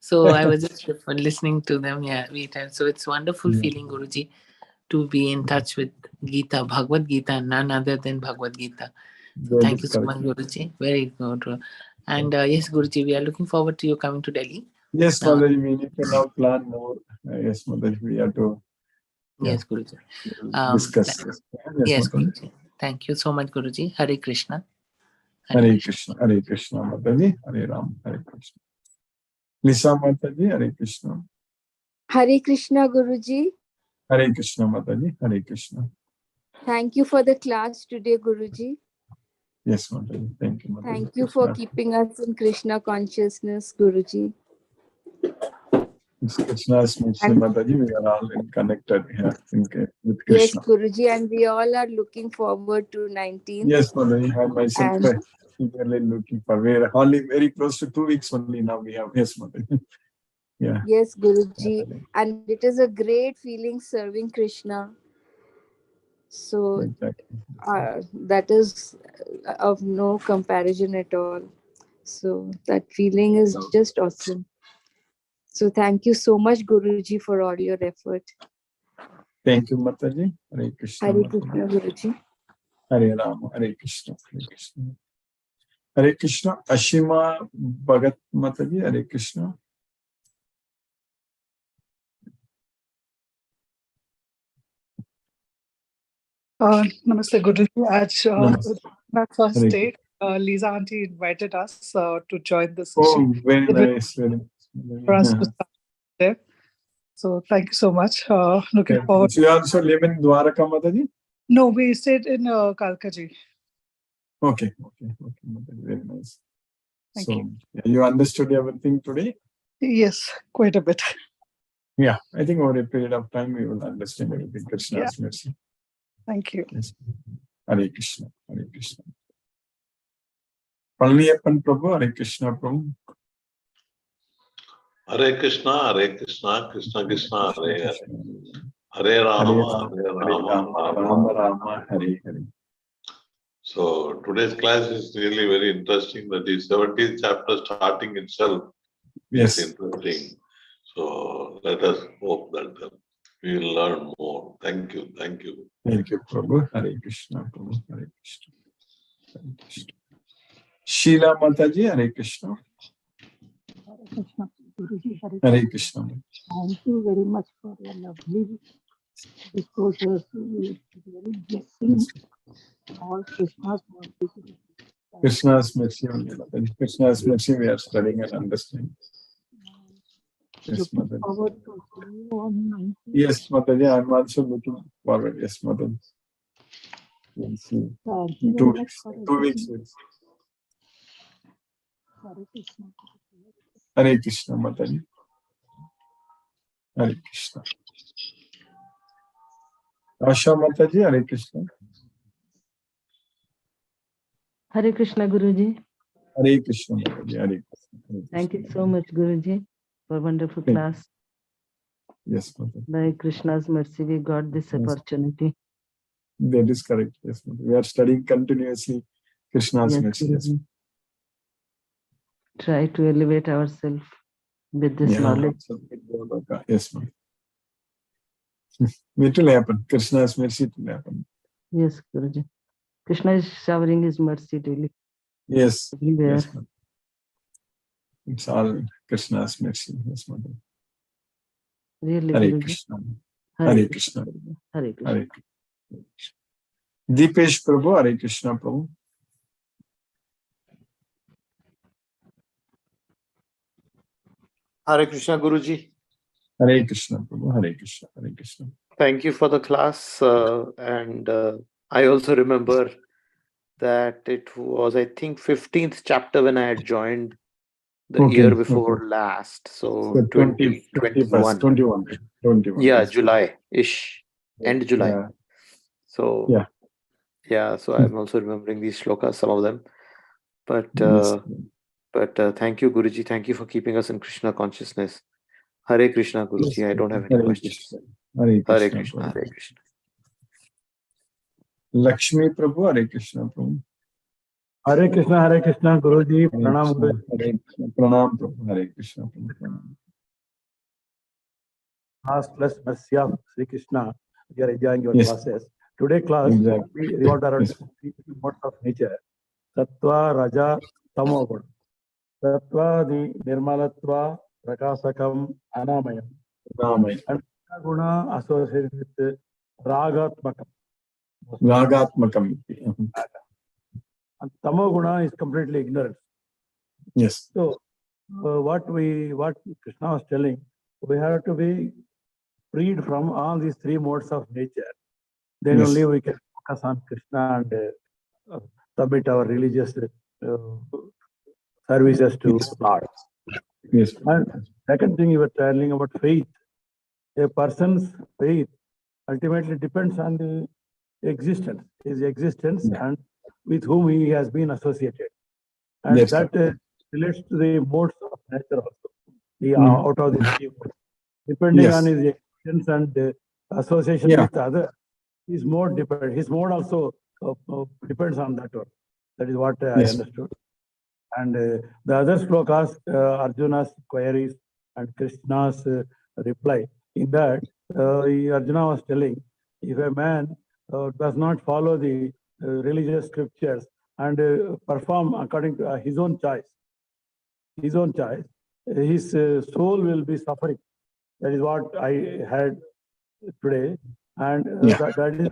So I was just listening to them. Yeah, so it's wonderful feeling, Guruji, to be in touch with Gita, Bhagavad Gita, none other than Bhagavad Gita. So thank you so much, Guruji. Very good. And yes, Guruji, we are looking forward to you coming to Delhi. Yes, Mataji, we need to now plan more. Yes, Mataji, we have to. Yes, Guruji. Discuss. Yes, Guruji. Thank you so much, Guruji. Hare Krishna. Hare Krishna. Hare Krishna, Mataji. Hare Ram. Hare Krishna. Lisa Mataji, Hare Krishna. Hare Krishna, Guruji. Hare Krishna, Mataji. Hare Krishna. Thank you for the class today, Guruji. Yes, Mataji. Thank you, Mataji. Thank you for keeping us in Krishna consciousness, Guruji. It's Krishna's mercy, Mataji. We are all connected here with Krishna. Yes, Guruji, and we all are looking forward to 19th. Yes, Mataji. I myself eagerly looking for. We are only very close to 2 weeks only now. We have. Yes, Mataji. Yeah. Yes, Guruji, and it is a great feeling serving Krishna. So that is of no comparison at all. So that feeling is just awesome. So thank you so much, Guruji, for all your effort. Thank you, Mataji. Hare Krishna. Hare Krishna, Guruji. Hare Rama. Hare Krishna. Hare Krishna. Hare Krishna. Ashima Bhagat Mataji. Hare Krishna. Namaste, Guruji. At my first day, Lisa Auntie invited us to join the session. Oh, very nice. For us to start there. So thank you so much. Looking forward. So you also live in Dwaraka, Mataji? No, we stayed in Kalkaji. Okay, Mataji, very nice. Thank so you. You understood everything today? Yes, quite a bit. Yeah, I think over a period of time we will understand everything. Krishna's mercy. Thank you. Yes. Hare Krishna. Hare Krishna. Palniyappan Prabhu, Hare Krishna Prabhu. Hare Krishna, Krishna Krishna, Hare Hare. Hare Rama, Rama, Hare Hare. So today's class is really very interesting. That is 17th chapter starting itself. Yes. Is interesting. So let us hope that we will learn more. Thank you. Thank you, Prabhu. Hare Krishna, Prabhu. Hare Krishna. Hare Krishna. Sheila Mataji, Hare Krishna. Hare Krishna, Guruji, Hare Krishna. Thank you very much for your lovely discourses. Very blessing all Krishna's mercy. Krishna's mercy only. Mataji. Krishna's mercy we are studying and understanding. Yes, Mataji. Forward to see you on 19th. Yes, Mataji, I am also looking forward. Yes, Mataji. We'll see. Thank you Two very much weeks. for 2 weeks. everything. Hare Krishna. Hare Krishna, Mataji. Hare Krishna. Asha Mataji, Hare Krishna. Hare Krishna, Guruji. Hare Krishna, Mataji. Hare Krishna. Hare Thank Krishna. you so much, Guruji, for wonderful Thank you. class. Yes, Mataji. By Krishna's mercy, we got this Yes. opportunity. That is correct. Yes, Mataji. We are studying continuously Krishna's Yes, mercy. Yes. Guruji. Try to elevate ourselves with this Yeah. knowledge. Yes, ma'am. It will happen. Krishna's mercy will happen. Yes, Guruji. Krishna is showering his mercy daily. Yes. Everywhere. Yes, ma'am. It's all Krishna's mercy. Yes, ma'am. Really, Hare Guruji. Krishna. Hare Hare Krishna. Krishna. Hare Krishna. Hare Krishna. Deepesh Prabhu, Hare Krishna Prabhu. Hare Krishna, Guruji. Hare Krishna Prabhu. Hare Krishna. Hare Krishna. Thank you for the class. And I also remember that it was, I think, 15th chapter when I had joined the year before last. So 2021. 21. Yeah, July-ish. End July. Yeah. So Yeah. yeah, so I'm also remembering these shlokas, some of them. But Yes. thank you, Guruji. Thank you for keeping us in Krishna consciousness. Hare Krishna, Guruji. Yes. I don't have any Hare questions. Krishna. Hare Krishna. Hare Krishna. Prabhu. Hare Krishna. Lakshmi Prabhu, Hare Krishna Prabhu. Hare Krishna, Guruji. Pranam, Hare Guruji. Krishna. Pranam Prabhu. Hare Krishna Prabhu. Pranam. Plus mercy of Sri Krishna. We are enjoying your Yes. classes. Today class, Exactly. we revolved around Yes. three modes of nature. Sattva, Raja, Tamo Guna. Sattva, the Nirmalatva, Prakasakam, Anamayam. Ramaya. And Guna associated with Ragatmakam. Ragatmakam. And Tamo Guna is completely ignorant. Yes. So, what Krishna was telling, we have to be freed from all these three modes of nature. Then Yes. only we can focus on Krishna and submit our religious services to Lord. Yes. And second thing you were telling about faith. A person's faith ultimately depends on the existence, his existence, and with whom he has been associated. And Yes, that relates to the modes of nature also. The out of the three modes. Depending Yes. on his existence and association Yeah. with others, his mode depends. His mode also depends on that one. That is what I Yes. understood. And the other slokas, Arjuna's queries and Krishna's reply. In that, Arjuna was telling, if a man does not follow the religious scriptures and perform according to his own choice, his soul will be suffering. That is what I had today. And that is,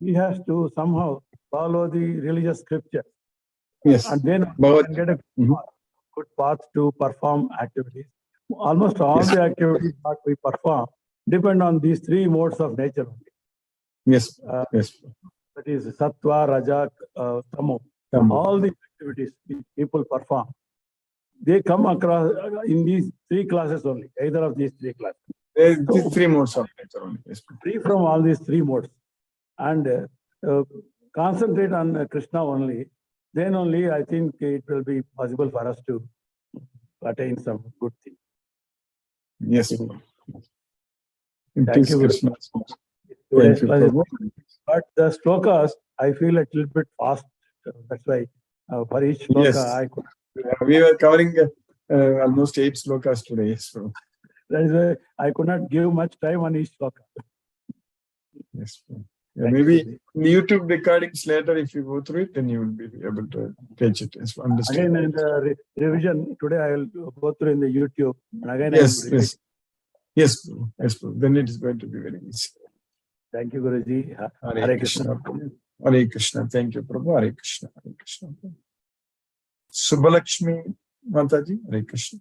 he has to somehow follow the religious scripture. Yes. And then can get a good path to perform activities. Almost all the activities that we perform depend on these three modes of nature only. Yes. Yes. That is Sattva, Raja, Tamo. All the activities which people perform, they come across in these three classes only, either of these three classes. These three modes of nature only. Yes. Free from all these three modes and concentrate on Krishna only, then only I think it will be possible for us to attain some good thing. Yes. Thank you, Krishna. Thank you, Prabhu. But the slokas, I feel a little bit fast. That's why for each sloka, Yes. I could. We were covering almost 8 slokas today. So. That is why I could not give much time on each sloka. Yes. Maybe in the YouTube recordings later, if you go through it, then you will be able to catch it. Again, in the revision, today I will go through in the YouTube. And again, yes, I will yes. Yes, yes, then it is going to be very easy. Thank you, Guruji. Hare Krishna. Hare Krishna. Thank you, Prabhu. Hare Krishna. Hare Krishna. Subbalakshmi Mataji, Hare Krishna.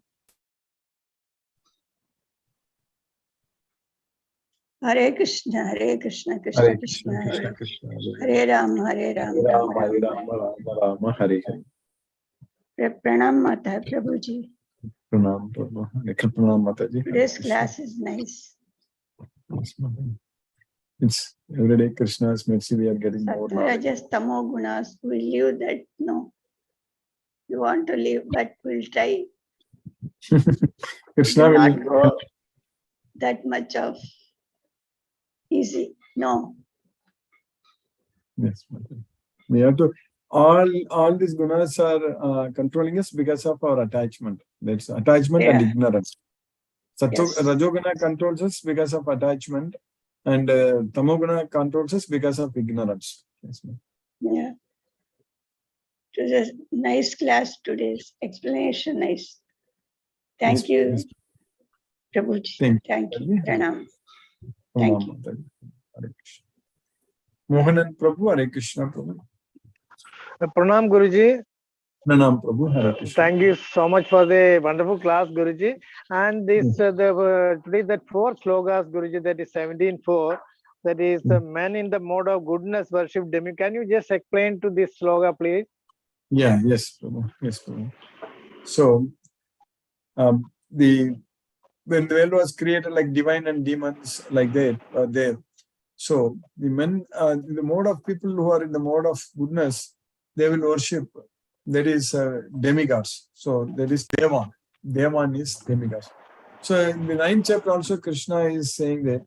Hare Krishna, Hare Krishna, Krishna Hare Krishna, Krishna, Krishna Hare Krishna, Hare Ram, Hare Ram, Ram Hare Ram, Rama, Rama Rama, Hare Hare. Pranam Mata Prabhuji. Pranam, Prabhu. Pranam Mataji. Today's class is nice. It's every day Krishna's mercy, we are getting more knowledge. Sattva-rajas, tamo gunas, we leave that, no. We want to leave, but we'll try. Krishna will will not go that much of easy. No. Yes, Mataji. We have to, all these gunas are controlling us because of our attachment. That's attachment and ignorance. Rajoguna controls us because of attachment, and Tamoguna controls us because of ignorance. Yes, yeah. It was a nice class today's explanation. Nice. Thank you, Prabhuji. Thank you. Pranam. Thank you. Hare Krishna. Mohanan Prabhu, Hare Krishna Prabhu. Pranam Guruji. Pranam Prabhu, Hare Krishna. Thank you so much for the wonderful class, Guruji. And this today that 4 slokas, Guruji, that is 17:4. That is the man in the mode of goodness worship demi. Can you just explain to this sloga, please? Yeah, yes, Prabhu. Yes, Prabhu. So, when the world was created, like divine and demons, like that, there. So the men, the mode of people who are in the mode of goodness, they will worship. That is demigods. So that is Devan. Devan is demigods. So in the 9th chapter also, Krishna is saying that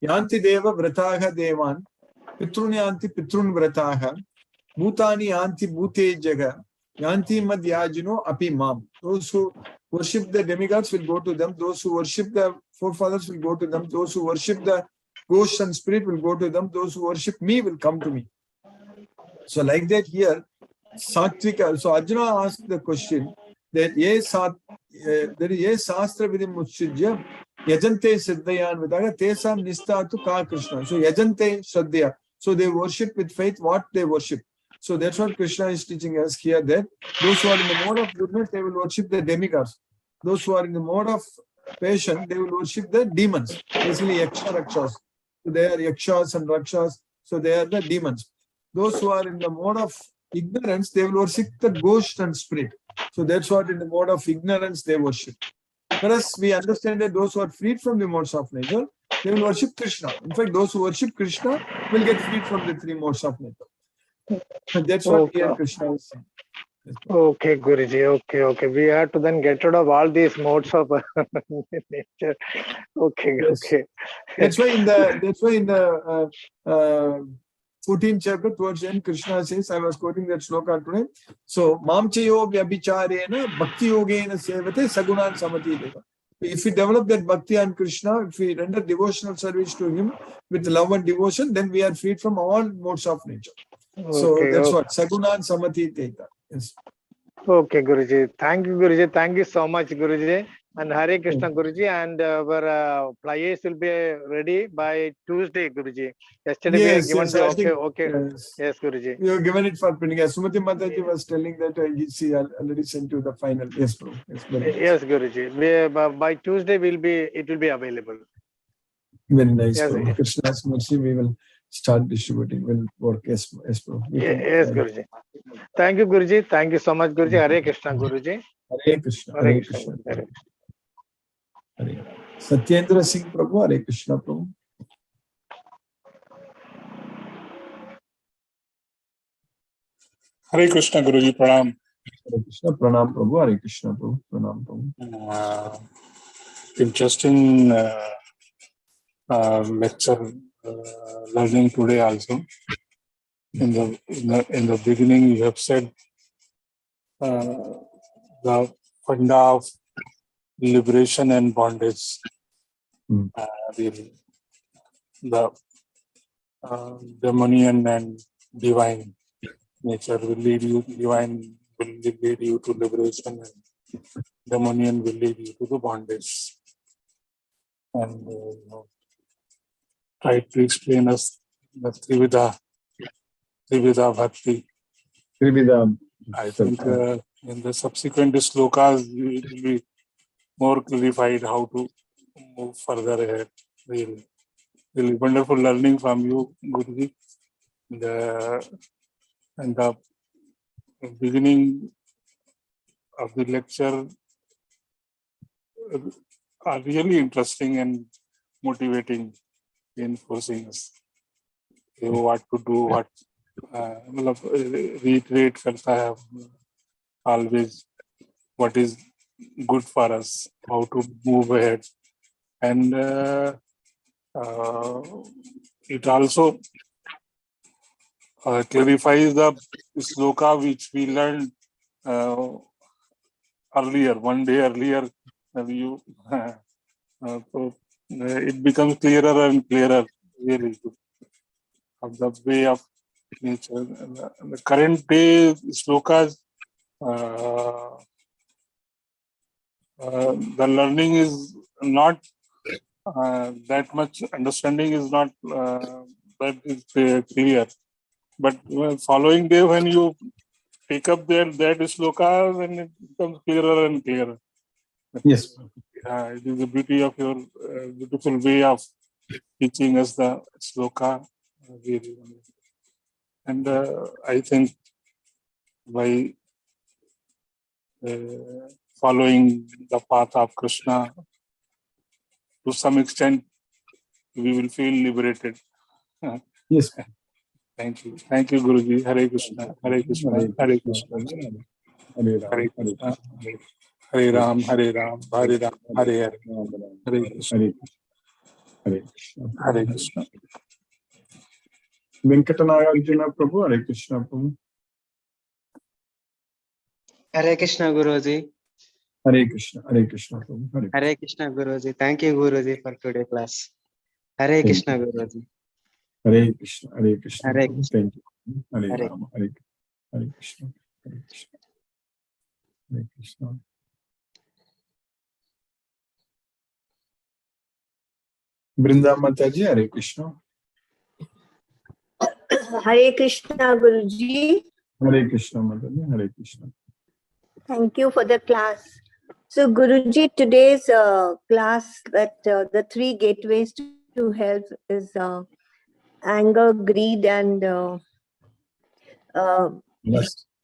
Yanti Deva Vrataha Devan, Pitrun Yanti Pitrun Vrataha, Bhutani Yanti Bhute Jaga, Yanti Madhyajino Api Mam. Those who worship the demigods will go to them. Those who worship the forefathers will go to them. Those who worship the ghosts and spirit will go to them. Those who worship me will come to me. So like that here, Satvika. So Arjuna asked the question that there is ye sastra vidim mutsujya yajante siddhayan vidaga tesam nistatu ka Krishna. So yajante shraddhya. So they worship with faith what they worship. So that's what Krishna is teaching us here, that those who are in the mode of goodness, they will worship the demigods. Those who are in the mode of passion, they will worship the demons, basically yaksha rakshas. So they are yakshas and rakshas, so they are the demons. Those who are in the mode of ignorance, they will worship the ghost and spirit. So that's what in the mode of ignorance they worship. Whereas we understand that those who are freed from the modes of nature, they will worship Krishna. In fact, those who worship Krishna will get freed from the 3 modes of nature. And that's what here Krishna is saying. Okay, Guruji. Okay. We have to then get rid of all these modes of nature. Okay, yes. Okay. That's why in the 14th chapter towards the end, Krishna says, I was quoting that sloka today. So, Mamchayo Vyabhicharena Bhakti Yogena Sevate Sagunan Samati Deva. If we develop that bhakti on Krishna, if we render devotional service to him with love and devotion, then we are freed from all modes of nature. So that's what Sagunan Samati Teta. Yes. Okay, Guruji. Thank you, Guruji. Thank you so much, Guruji. And Hare Krishna, Guruji. And our flyers will be ready by Tuesday, Guruji. Yesterday we have given the Yes, Guruji. You have given it for printing. Sumati Mataji was telling that she already sent you the final. Yes, bro. Yes, Guruji. By Tuesday it will be available. Very nice, bro. Krishna's mercy, we will start distributing. We'll work. Yes, bro. Yes, Guruji. Thank you, Guruji. Thank you so much, Guruji. Hare Krishna, Guruji. Hare Krishna. Hare Krishna. Hare Satyendra Singh Prabhu. Hare Krishna, Prabhu. Hare Krishna, Guruji. Pranam. Hare Krishna. Pranam, Prabhu. Hare Krishna, Prabhu. Pranam, Prabhu. Interesting lecture learning today also. In the beginning, you have said the funda of liberation and bondage. The demonian and divine nature will lead you. Divine will lead you to liberation, and demonian will lead you to the bondage. And try to explain us the Trivida Bhakti. Trivida. I think In the subsequent slokas, it will be more clarified how to move further ahead. Really, really wonderful learning from you, Guruji. And the beginning of the lecture are really interesting and motivating, reinforcing us. What to do, what reiterate करता है always what is good for us, how to move ahead, and it also clarifies the sloka which we learned earlier, one day earlier. So it becomes clearer and clearer, really, of the way of nature. The current day slokas, the learning is not that much, understanding is not that is clear. But following day, when you pick up that sloka, then it becomes clearer and clearer. Yes. It is the beauty of your beautiful way of teaching us the sloka. Really. And I think by following the path of Krishna, to some extent, we will feel liberated. Yes. Thank you. Thank you, Guruji. Hare Krishna. Hare Krishna. Hare Krishna. Hare Krishna. Hare Ram. Hare Ram. Hare Ram. Hare Hare. Hare Krishna. Hare Krishna. Hare Krishna. Venkatanagarjuna Prabhu, Hare Krishna Prabhu. Hare Krishna Guruji. Hare Krishna Prabhu. Hare Krishna Guruji. Thank you Guruji for today class. Hare Krishna Guruji. Hare Krishna. Hare Krishna. Hare Prabhu. Thank you. Hare Hare. Rama. Hare Krishna. Hare Krishna. Hare Krishna. Brinda Mataji, Hare Krishna. Hare Krishna Guruji. Hare Krishna Mataji, Hare Krishna. Thank you for the class. So Guruji, today's class, that the three gateways to health is anger, greed, and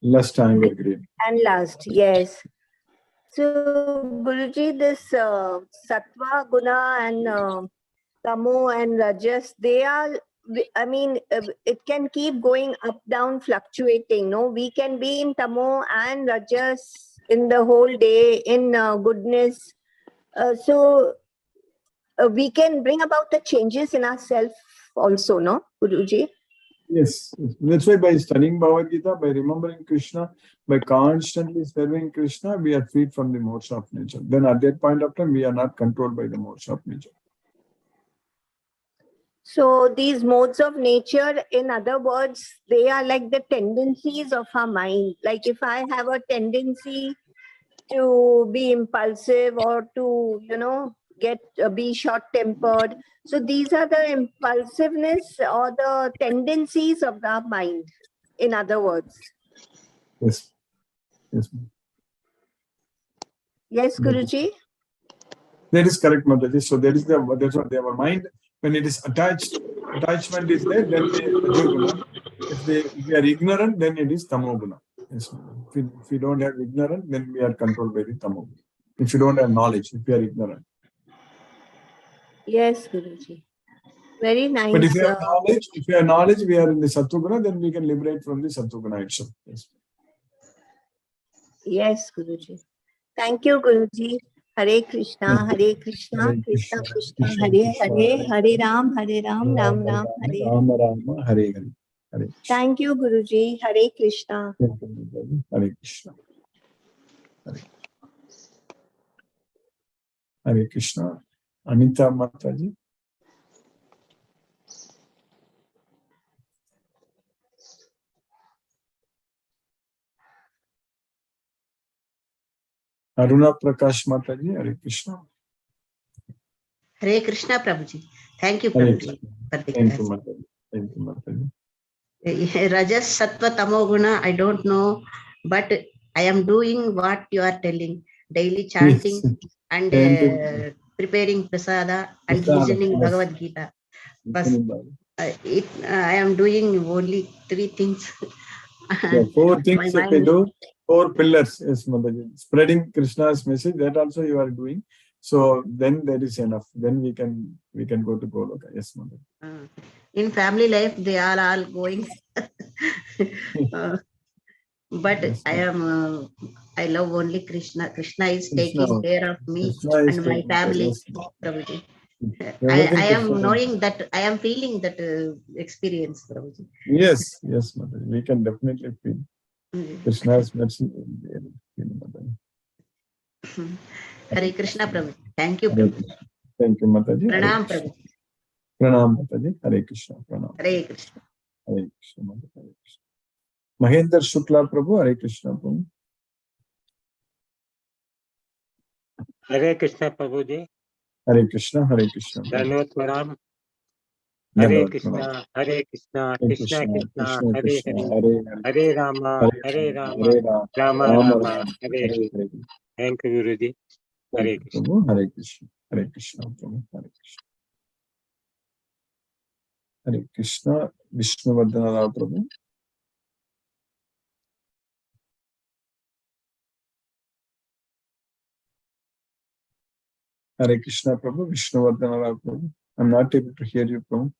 Lust, anger, greed. And lust, yes. So Guruji, this sattva, guna, and tamo and rajas, they are, I mean, it can keep going up, down, fluctuating. No, we can be in tamo and rajas in the whole day, in goodness. So we can bring about the changes in ourselves also, no, Guruji? Yes. That's why by studying Bhagavad Gita, by remembering Krishna, by constantly serving Krishna, we are freed from the modes of nature. Then at that point of time, we are not controlled by the modes of nature. So these modes of nature, in other words, they are like the tendencies of our mind. Like if I have a tendency to be impulsive or to, be short-tempered. So these are the impulsiveness or the tendencies of our mind, in other words. Yes. Yes. Yes, Guruji? That is correct, Mataji. So that's what they have a mind. When it is attachment is there, then it is Rajoguna. If we are ignorant, then it is Tamoguna. Yes. If we don't have ignorance, then we are controlled by the Tamoguna. If you don't have knowledge, if we are ignorant. Yes, Guruji. Very nice. But if you have knowledge, we are in the Sattva-guna, then we can liberate from the Sattva-guna itself. Yes. Yes, Guruji. Thank you, Guruji. Hare Krishna, Hare Krishna, Krishna Krishna, Hare Hare, Hare Ram, Ram Ram, Hare Rama, Hare Hare. Thank you, Guruji. Hare Krishna. Hare Krishna. Hare Krishna. Anita Mataji. Aruna Prakash Mataji, Hare Krishna. Hare Krishna, Prabhuji. Thank you, Prabhuji. Thank you, Mataji. Thank you, Mataji. Rajas, Sattva, Tamo, Guna, I don't know, but I am doing what you are telling, daily chanting and preparing prasada and listening Bhagavad Gita. First, I am doing only 3 things. Yeah, 4 things if you do, 4 pillars. Yes, Mataji. Spreading Krishna's message, that also you are doing. So then that is enough. Then we can go to Goloka. Yes, Mataji. In family life, they are all going. But yes, I love only Krishna. Krishna is taking care of me and my family. Prabhuji. I am knowing that, I am feeling that experience, Prabhuji. Yes, Mataji. We can definitely feel Krishna's mercy. Hare Krishna, Prabhuji. Thank you, Prabhuji. Thank you, Mataji. Pranam, Prabhuji. Pranam, Mataji. Hare Krishna. Pranam. Hare Krishna. Hare Krishna, Mataji. Hare Krishna. Mahendra Shukla Prabhu. Hare Krishna, Prabhu. Hare Krishna, Prabhuji. Hare Krishna, Hare Krishna. Dandavat Pranam. Hare Krishna, Hare Krishna, Krishna Krishna, Hare Hare, Hare Rama, Rama Rama, Hare Hare. Thank you, Guruji. Hare Krishna. Hare Krishna, Hare Krishna, Prabhu. Hare Krishna. Hare Krishna, Vishnuvardhana Rao Prabhu. Hare Krishna, Prabhu. Vishnuvardhana Rao Prabhu. I'm not able to hear you, Prabhu.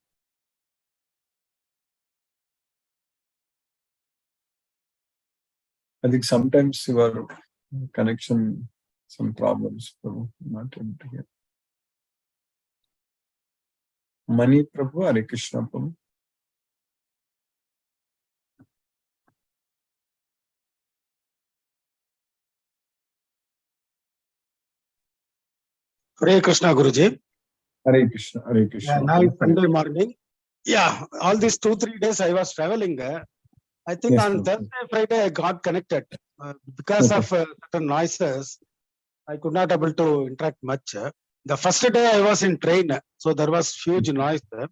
I think sometimes your connection, some problems, Prabhu. I'm not able to hear. Mani Prabhu, Hare Krishna, Prabhu. Hare Krishna, Guruji. Hare Krishna, Hare Krishna. Now it's Sunday morning. Yeah, all these 2-3 days I was traveling. I think on Thursday, Friday I got connected. Because of certain noises, I could not able to interact much. The first day I was in train, so there was huge noise. The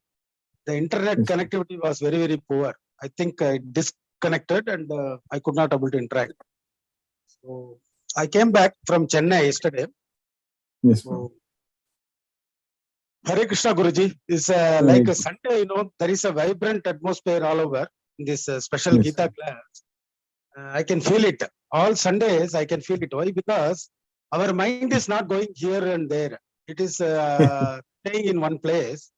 internet connectivity was very, very poor. I think I disconnected and I could not able to interact. So I came back from Chennai yesterday. Yes, so, Hare Krishna, Guruji. Is like a Sunday, there is a vibrant atmosphere all over in this special Gita class. I can feel it. All Sundays, I can feel it. Why? Because our mind is not going here and there. It is staying in one place.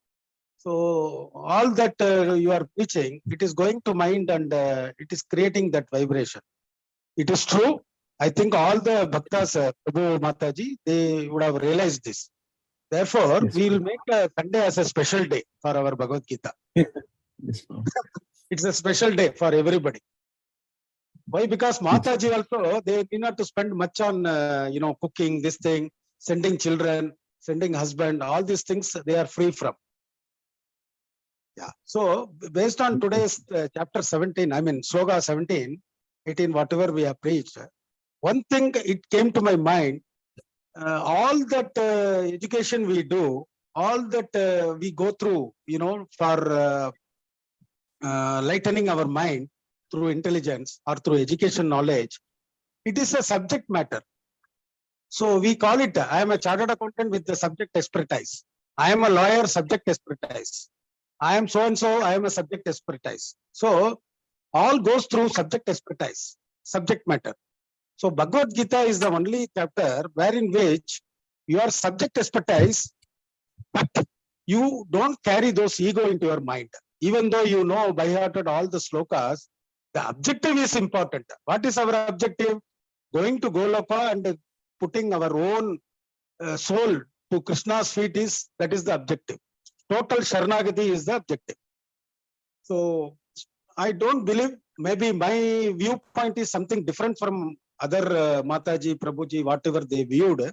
So all that you are preaching, it is going to mind and it is creating that vibration. It is true. I think all the bhaktas, Prabhu Mataji, they would have realized this. Therefore, we will make Sunday as a special day for our Bhagavad Gita. It's a special day for everybody. Why? Because Mataji also, they need not to spend much on, cooking, this thing, sending children, sending husband, all these things they are free from. Yeah. So, based on today's chapter 17, Sloka 17, 18, whatever we have preached, one thing it came to my mind, all that education we do, all that we go through, for lightening our mind through intelligence or through education knowledge, it is a subject matter. So we call it, I am a chartered accountant with the subject expertise. I am a lawyer, subject expertise. I am so-and-so, I am a subject expertise. So all goes through subject expertise, subject matter. So Bhagavad Gita is the only chapter wherein which your subject expertise, but you don't carry those ego into your mind. Even though you know by hearted all the slokas, the objective is important. What is our objective? Going to Goloka and putting our own soul to Krishna's feet that is the objective. Total Sharanagati is the objective. So I don't believe, maybe my viewpoint is something different from other Mataji, Prabhuji, whatever they viewed.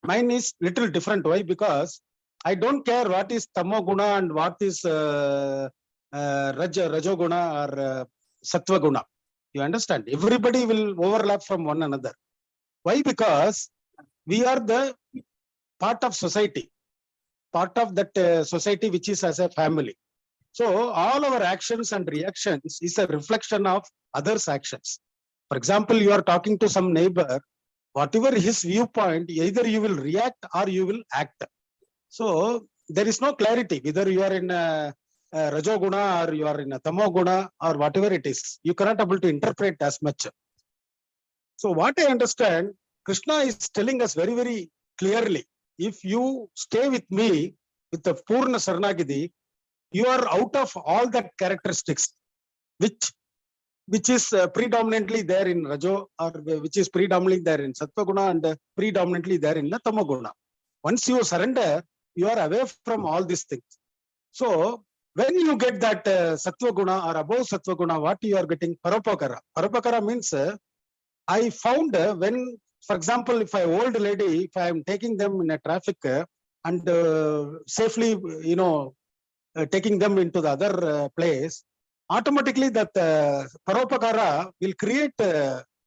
Mine is little different. Why? Because I don't care what is Tamo Guna and what is Rajoguna or Sattva Guna. You understand? Everybody will overlap from one another. Why? Because we are the part of society, part of that society which is as a family. So all our actions and reactions is a reflection of others' actions. For example, you are talking to some neighbor, whatever his viewpoint, either you will react or you will act. So there is no clarity whether you are in a Rajoguna or you are in a Tamoguna or whatever it is. You cannot able to interpret as much. So what I understand, Krishna is telling us very, very clearly, if you stay with me with the Purna Saranagati, you are out of all the characteristics which is predominantly there in Rajo, or which is predominantly there in Sattva-guna and predominantly there in the Tamo-guna. Once you surrender, you are away from all these things. So when you get that Sattva-guna or above Sattva-guna, what you are getting? Paropakara. Paropakara means I found when, for example, if I old lady, if I am taking them in a traffic and safely, taking them into the other place, automatically that Paropakara will create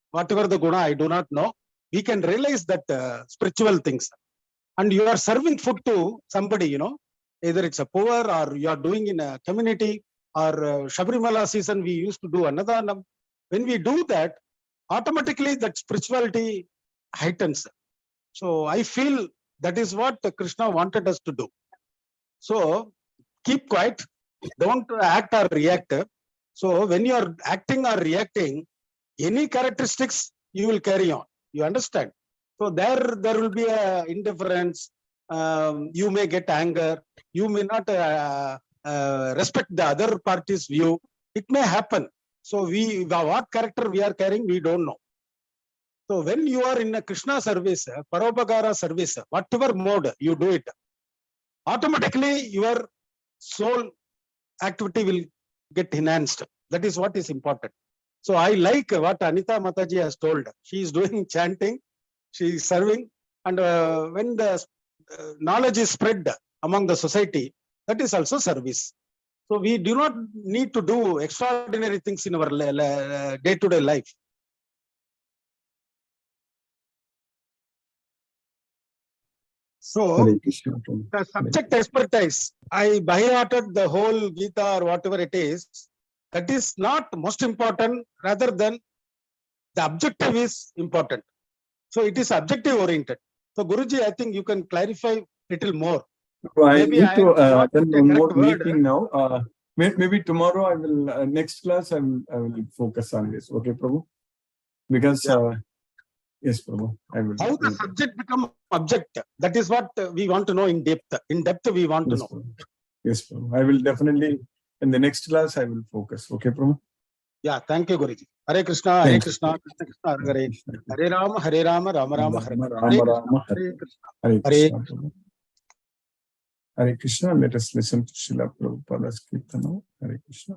whatever the guna I do not know. We can realize that spiritual things. And you are serving food to somebody, either it's a poor or you are doing in a community, or Shabrimala season we used to do Annadhanam. When we do that, automatically that spirituality heightens. So I feel that is what Krishna wanted us to do. So keep quiet, don't act or react. So when you are acting or reacting, any characteristics you will carry on. You understand? So there will be a indifference. You may get anger. You may not respect the other party's view. It may happen. So what character we are carrying, we don't know. So when you are in a Krishna service, Paropakara service, whatever mode you do it, automatically your soul activity will get enhanced. That is what is important. So I like what Anita Mataji has told. She is doing chanting, she is serving, and when the knowledge is spread among the society, that is also service. So we do not need to do extraordinary things in our day-to-day life. So the subject expertise, I by-hearted the whole Gita or whatever it is. That is not most important, rather than the objective is important. So it is objective oriented. So Guruji, I think you can clarify little more. I need to attend one more meeting now. Maybe tomorrow I will, next class I will focus on this. Okay, Prabhu? Because, yes, Prabhu, I will. How the subject become object? That is what we want to know in depth. In depth, we want to know. Prabhu. Yes, Prabhu. I will definitely, in the next class, I will focus. Okay, Prabhu? Yeah, thank you, Guruji. Hare Krishna, Hare Krishna, Krishna Krishna, Hare Hare Rama, Hare Rama, Rama Rama, Hare Hare Krishna. Hare Krishna. Hare Krishna. Let us listen to Srila Prabhupada's Kirtana. Hare Krishna.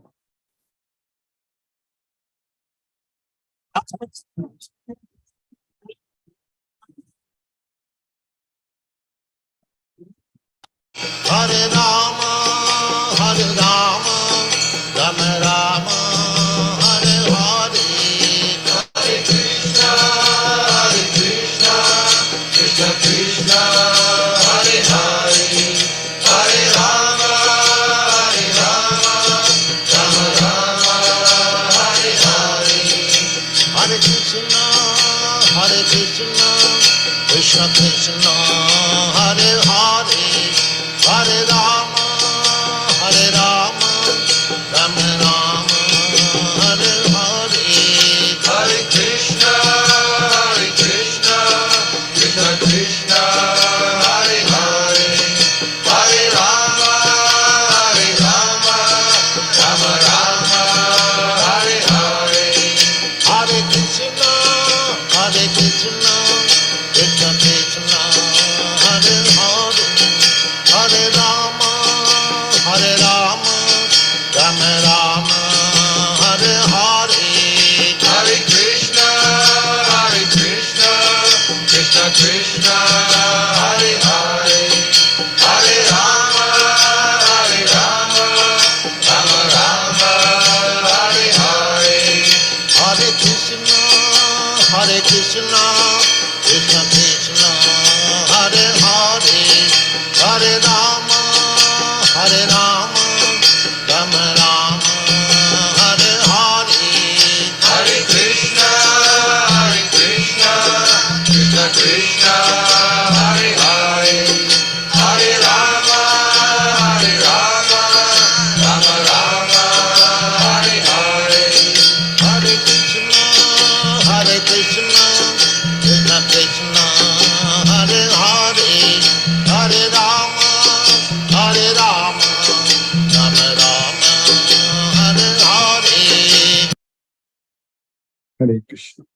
Hare Rama, Hare Rama, Rama Rama, Hare Hare, Hare Krishna, Krishna Krishna, Hare Hare, Hare Rama, Rama Rama, Hare Hare, Hare Krishna, Krishna Krishna, Hare Hare. Hare Rama, Rama Rama, Hare Hare, Hare Krishna, Krishna Krishna, Hare Hare, Hare Rama, Rama Rama, Hare Hare, Hare Krishna, Krishna Krishna, Hare Hare. Hare Rama, Rama Rama, Hare Hare, Hare Krishna, Krishna Krishna, Hare Hare, Hare Rama, Rama Rama, Hare Hare, Hare Krishna, Krishna Krishna, Krishna.